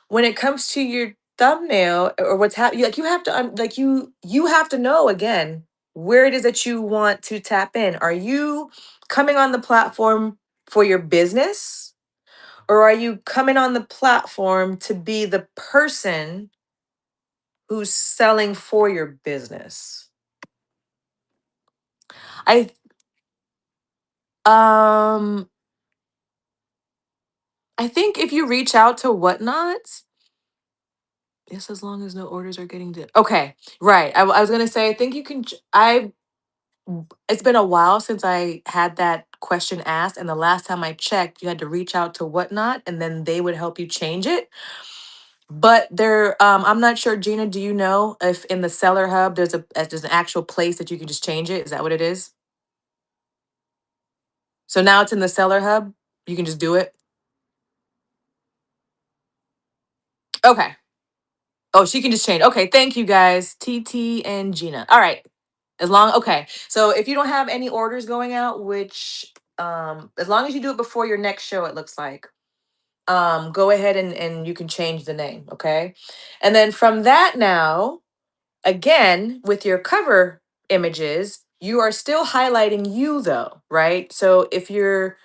when it comes to your thumbnail or what's happening. Like you have to like you have to know again where it is that you want to tap in. Are you coming on the platform for your business or are you coming on the platform to be the person who's selling for your business? I um I think if you reach out to Whatnot, yes, as long as no orders are getting okay, right. I was gonna say, I think you can. It's been a while since I had that question asked, and the last time I checked, you had to reach out to Whatnot, and then they would help you change it. But I'm not sure, Gina. Do you know if in the Seller Hub there's an actual place that you can just change it? Is that what it is? So now it's in the Seller Hub. You can just do it. Okay. Oh, she can just change. Okay, thank you guys. TT and Gina. All right. Okay. So if you don't have any orders going out, which as long as you do it before your next show, it looks like, go ahead and you can change the name, okay? And then from that now, again, with your cover images, you are still highlighting you though, right? So if you're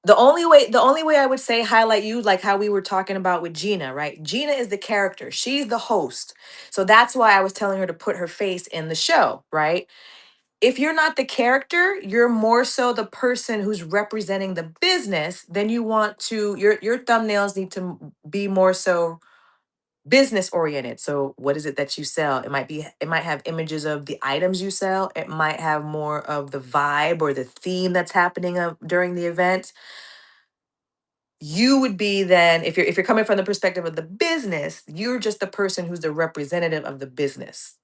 the only way I would say highlight you, like how we were talking about with Gina, right? Gina is the character. She's the host. So that's why I was telling her to put her face in the show, right? If you're not the character, you're more so the person who's representing the business, then you want to your thumbnails need to be more so business oriented. So what is it that you sell? It might have images of the items you sell. It might have more of the vibe or the theme that's happening during the event. You would be then, if you're coming from the perspective of the business, you're just the person who's the representative of the business.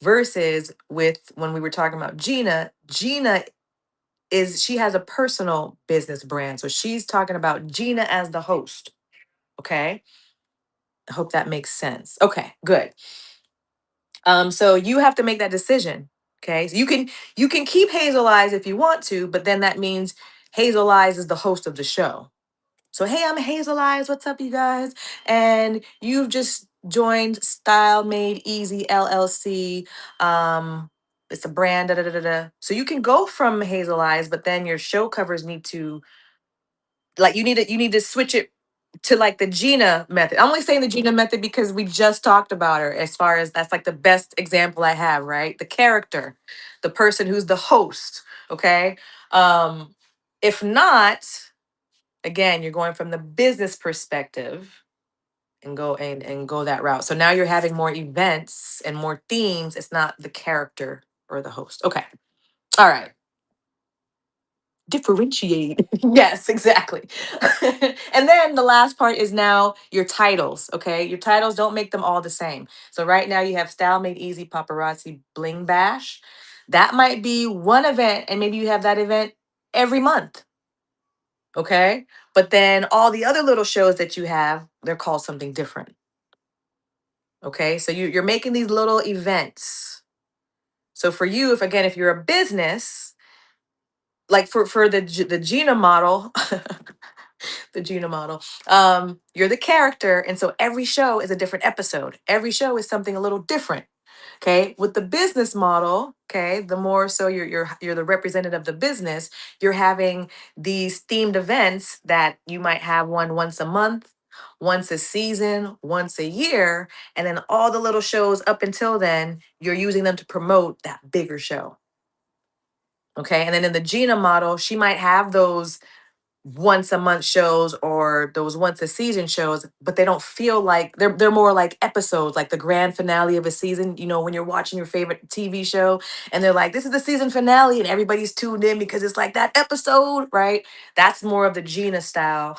Versus with when we were talking about Gina she has a personal business brand. So she's talking about Gina as the host. Okay. I hope that makes sense. Okay, good. So you have to make that decision. Okay. So you can keep Hazel Eyes if you want to, but then that means Hazel Eyes is the host of the show. So hey, I'm Hazel Eyes. What's up, you guys? And you've just joined Style Made Easy LLC. It's a brand. Da, da, da, da, da. So you can go from Hazel Eyes, but then your show covers need to like you need to switch it to like the Gina method. I'm only saying the Gina method because we just talked about her as far as that's like the best example I have, right? The character, the person who's the host. Okay. Um, if not, again, you're going from the business perspective and go that route. So now you're having more events and more themes. It's not the character or the host. Okay. All right. Differentiate. Yes, exactly. And then the last part is now your titles. Okay. Your titles, don't make them all the same. So right now you have Style Made Easy Paparazzi Bling Bash. That might be one event, and maybe you have that event every month. Okay. But then all the other little shows that you have, they're called something different. Okay. So you're making these little events. So for you, if you're a business, like for the Gina model, the Gina model, you're the character. And so every show is a different episode. Every show is something a little different. Okay. With the business model, okay, the more so you're the representative of the business, you're having these themed events that you might have one once a month, once a season, once a year, and then all the little shows up until then, you're using them to promote that bigger show. Okay. And then in the Gina model, she might have those once a month shows or those once a season shows, but they don't feel like they're more like episodes, like the grand finale of a season. You know, when you're watching your favorite TV show and they're like, this is the season finale, and everybody's tuned in because it's like that episode, right? That's more of the Gina style.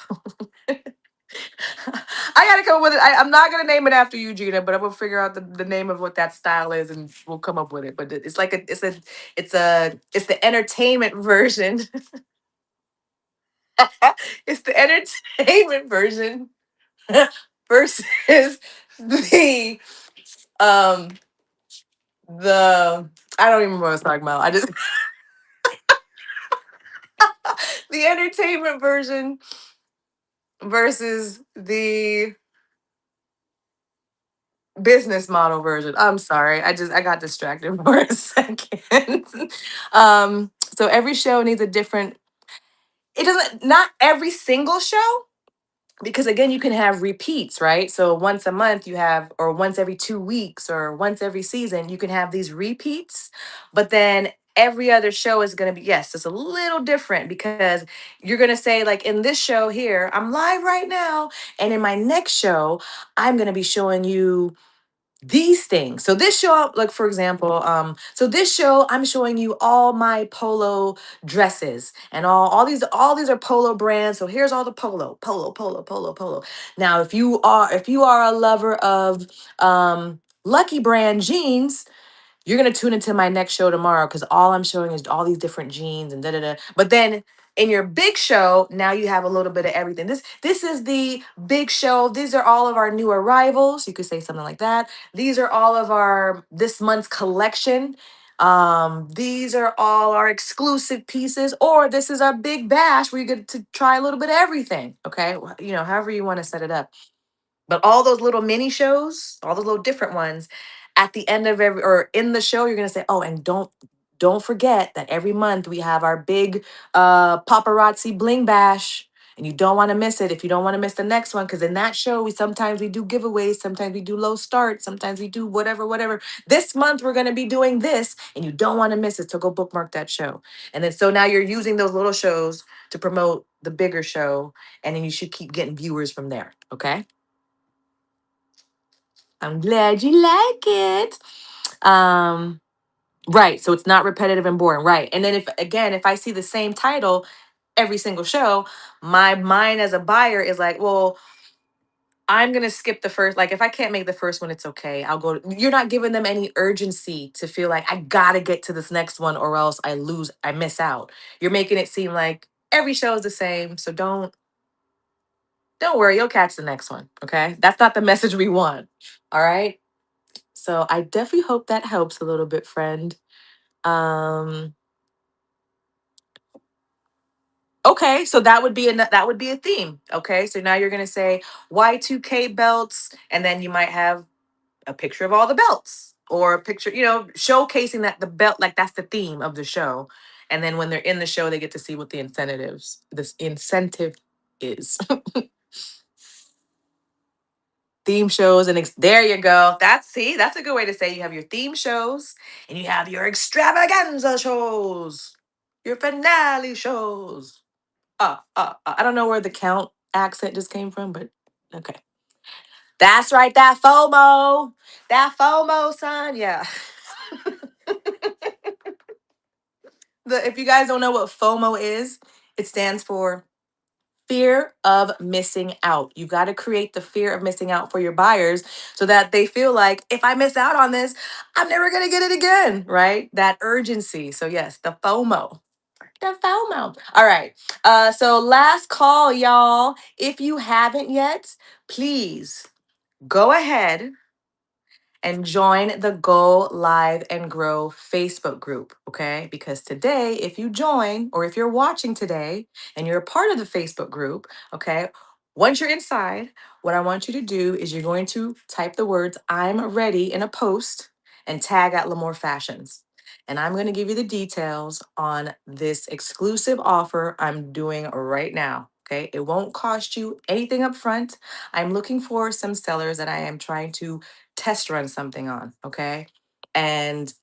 I gotta come up with it. I'm not gonna name it after you, Gina, but I'm gonna figure out the name of what that style is and we'll come up with it. But it's like it's the entertainment version. It's the entertainment version versus the um the I don't even remember what I was talking about. I just the entertainment version versus the business model version. I'm sorry. I got distracted for a second. So every show needs a different it doesn't not every single show because again you can have repeats, right? So once a month you or once every 2 weeks or once every season you can have these repeats, but then Every other show is going to be, yes, it's a little different because you're going to say, like, in this show here, I'm live right now. And in my next show, I'm going to be showing you these things. So this show, like for example, so this show I'm showing you all my polo dresses and all these are polo brands. So here's all the polo. Now if you are a lover of Lucky Brand jeans, you're gonna tune into my next show tomorrow because all I'm showing is all these different jeans and da da da. But then in your big show, now you have a little bit of everything. This is the big show. These are all of our new arrivals. You could say something like that. These are all of our this month's collection. These are all our exclusive pieces, or this is our big bash where you get to try a little bit of everything. Okay, however you want to set it up. But all those little mini shows, all those little different ones, at the end of every or in the show, you're gonna say, "Oh, and don't forget that every month we have our big paparazzi bling bash." And you don't want to miss it if you don't want to miss the next one. Because in that show, we do giveaways, sometimes we do low start, sometimes we do whatever. This month we're gonna be doing this, and you don't want to miss it. So go bookmark that show. And then so now you're using those little shows to promote the bigger show, and then you should keep getting viewers from there. Okay. I'm glad you like it. Um, right. So it's not repetitive and boring. Right. And then if I see the same title every single show, my mind as a buyer is like, well, I'm gonna skip the first. Like if I can't make the first one, it's okay. You're not giving them any urgency to feel like I gotta get to this next one or else I miss out. You're making it seem like every show is the same. So don't worry, you'll catch the next one. Okay. That's not the message we want. All right. So I definitely hope that helps a little bit, friend. Um, okay, so that would be a theme. Okay, so now you're gonna say Y2K belts, and then you might have a picture of all the belts, or a picture, showcasing that the belt, like that's the theme of the show. And then when they're in the show, they get to see what this incentive is. Theme shows there you go. That's a good way to say you have your theme shows and you have your extravaganza shows, your finale shows. I don't know where the count accent just came from, but okay. That's right, that FOMO, son. Yeah. If you guys don't know what FOMO is, it stands for fear of missing out. You got to create the fear of missing out for your buyers so that they feel like if I miss out on this, I'm never going to get it again, right? That urgency. So yes, the FOMO. The FOMO. All right. So last call, y'all. If you haven't yet, please go ahead and join the Go Live and Grow Facebook group, okay? Because today, if you join or if you're watching today and you're a part of the Facebook group, okay, once you're inside, what I want you to do is you're going to type the words I'm ready in a post and tag at Lamore Fashions. And I'm going to give you the details on this exclusive offer I'm doing right now. Okay, it won't cost you anything up front. I'm looking for some sellers that I am trying to test run something on, okay? And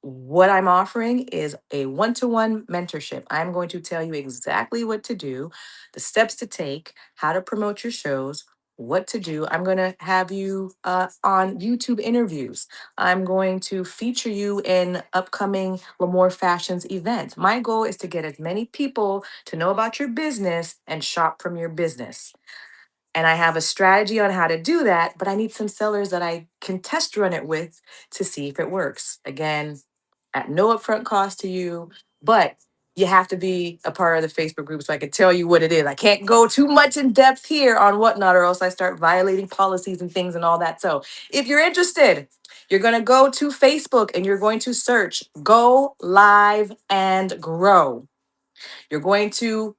what I'm offering is a one-to-one mentorship. I'm going to tell you exactly what to do, the steps to take, how to promote your shows, what to do. I'm going to have you on YouTube interviews. I'm going to feature you in upcoming Lamore Fashions events. My goal is to get as many people to know about your business and shop from your business. And I have a strategy on how to do that, but I need some sellers that I can test run it with to see if it works. Again, at no upfront cost to you, but you have to be a part of the Facebook group so I can tell you what it is. I can't go too much in depth here on whatnot, or else I start violating policies and things and all that. So if you're interested, you're going to go to Facebook and you're going to search Go Live and Grow. You're going to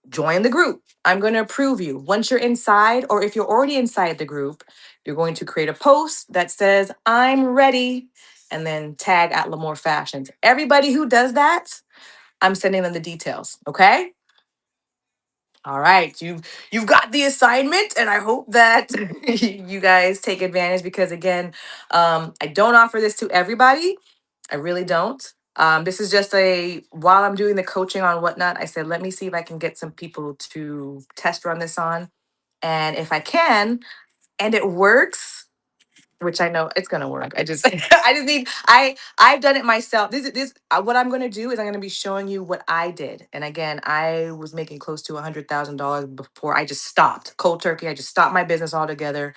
join the group. I'm going to approve you. Once you're inside, or if you're already inside the group, you're going to create a post that says, I'm ready, and then tag at Lamore Fashions. Everybody who does that, I'm sending them the details. Okay. All right. You've got the assignment, and I hope that you guys take advantage because again, I don't offer this to everybody. I really don't. This is just a while I'm doing the coaching on whatnot. I said, let me see if I can get some people to test run this on. And if I can, and it works, which I know it's gonna work. I just I just need I've done it myself. This what I'm gonna do is I'm gonna be showing you what I did. And again, I was making close to $100,000 before I just stopped cold turkey. I just stopped my business altogether.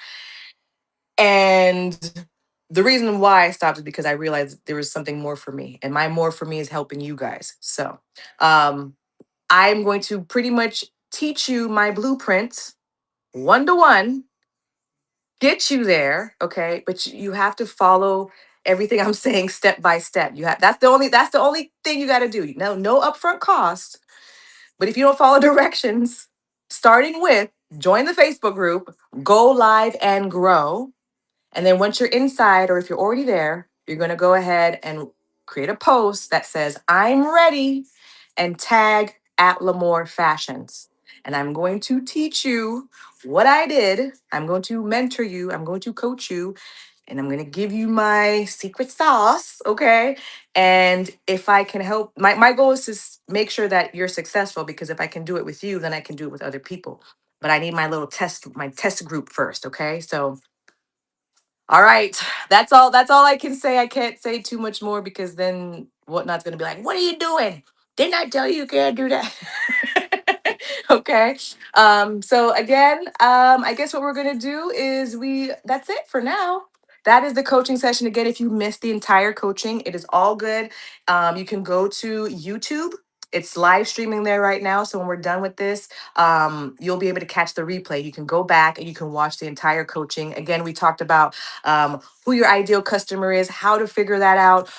And the reason why I stopped is because I realized there was something more for me, and my more for me is helping you guys. So um, I'm going to pretty much teach you my blueprints 1 to 1, get you there, okay? But you have to follow everything I'm saying step by step. You have that's the only thing you got to do. No upfront cost. But if you don't follow directions, starting with join the Facebook group, go live and grow. And then once you're inside, or if you're already there, you're going to go ahead and create a post that says, I'm ready, and tag at Lamore Fashions. And I'm going to teach you what I did. I'm going to mentor you. I'm going to coach you. And I'm going to give you my secret sauce. Okay. And if I can help, my goal is to make sure that you're successful, because if I can do it with you, then I can do it with other people. But I need my test group first. Okay. So, all right. That's all I can say. I can't say too much more, because then whatnot's gonna be like, what are you doing? Didn't I tell you you can't do that? Okay. So again, I guess what we're gonna do is that's it for now. That is the coaching session. Again, if you missed the entire coaching, it is all good. You can go to YouTube. It's live streaming there right now. So when we're done with this, you'll be able to catch the replay. You can go back and you can watch the entire coaching. Again, we talked about who your ideal customer is, how to figure that out,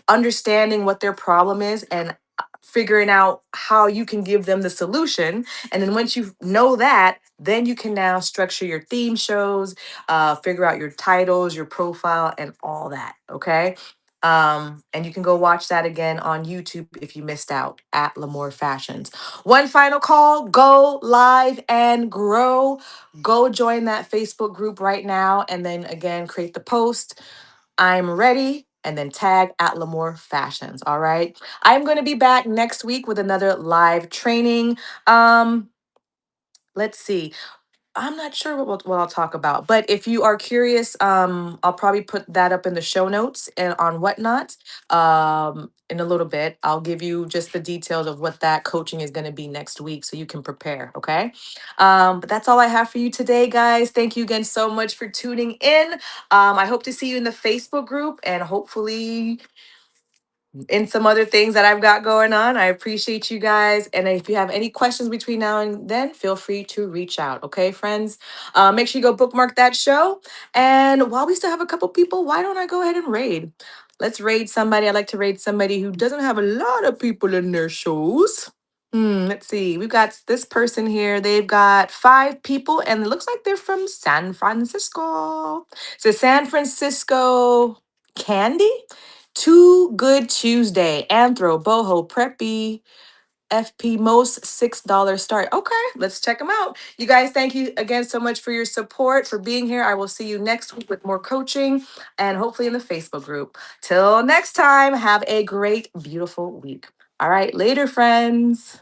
understanding what their problem is, and figuring out how you can give them the solution. And then once you know that, then you can now structure your theme shows, figure out your titles, your profile, and all that. Okay. And you can go watch that again on YouTube if you missed out at Lamore Fashions. One final call, go live and grow. Go join that Facebook group right now. And then again, create the post. I'm ready. And then tag at Lamore Fashions. All right. I'm going to be back next week with another live training. Um, let's see. I'm not sure what I'll talk about, but if you are curious, I'll probably put that up in the show notes and on whatnot. In a little bit, I'll give you just the details of what that coaching is going to be next week, so you can prepare. Okay. But that's all I have for you today, guys. Thank you again so much for tuning in. I hope to see you in the Facebook group, and hopefully in some other things that I've got going on. I appreciate you guys. And if you have any questions between now and then, feel free to reach out. Okay, friends? Make sure you go bookmark that show. And while we still have a couple people, why don't I go ahead and raid? Let's raid somebody. I'd like to raid somebody who doesn't have a lot of people in their shows. Let's see. We've got this person here. They've got 5 people, and it looks like they're from San Francisco. So San Francisco Candy. Too Good Tuesday, Anthro, Boho, Preppy, FP Most $6 start. Okay, let's check them out. You guys, thank you again so much for your support, for being here. I will see you next week with more coaching, and hopefully in the Facebook group. Till next time, have a great, beautiful week. All right, later, friends.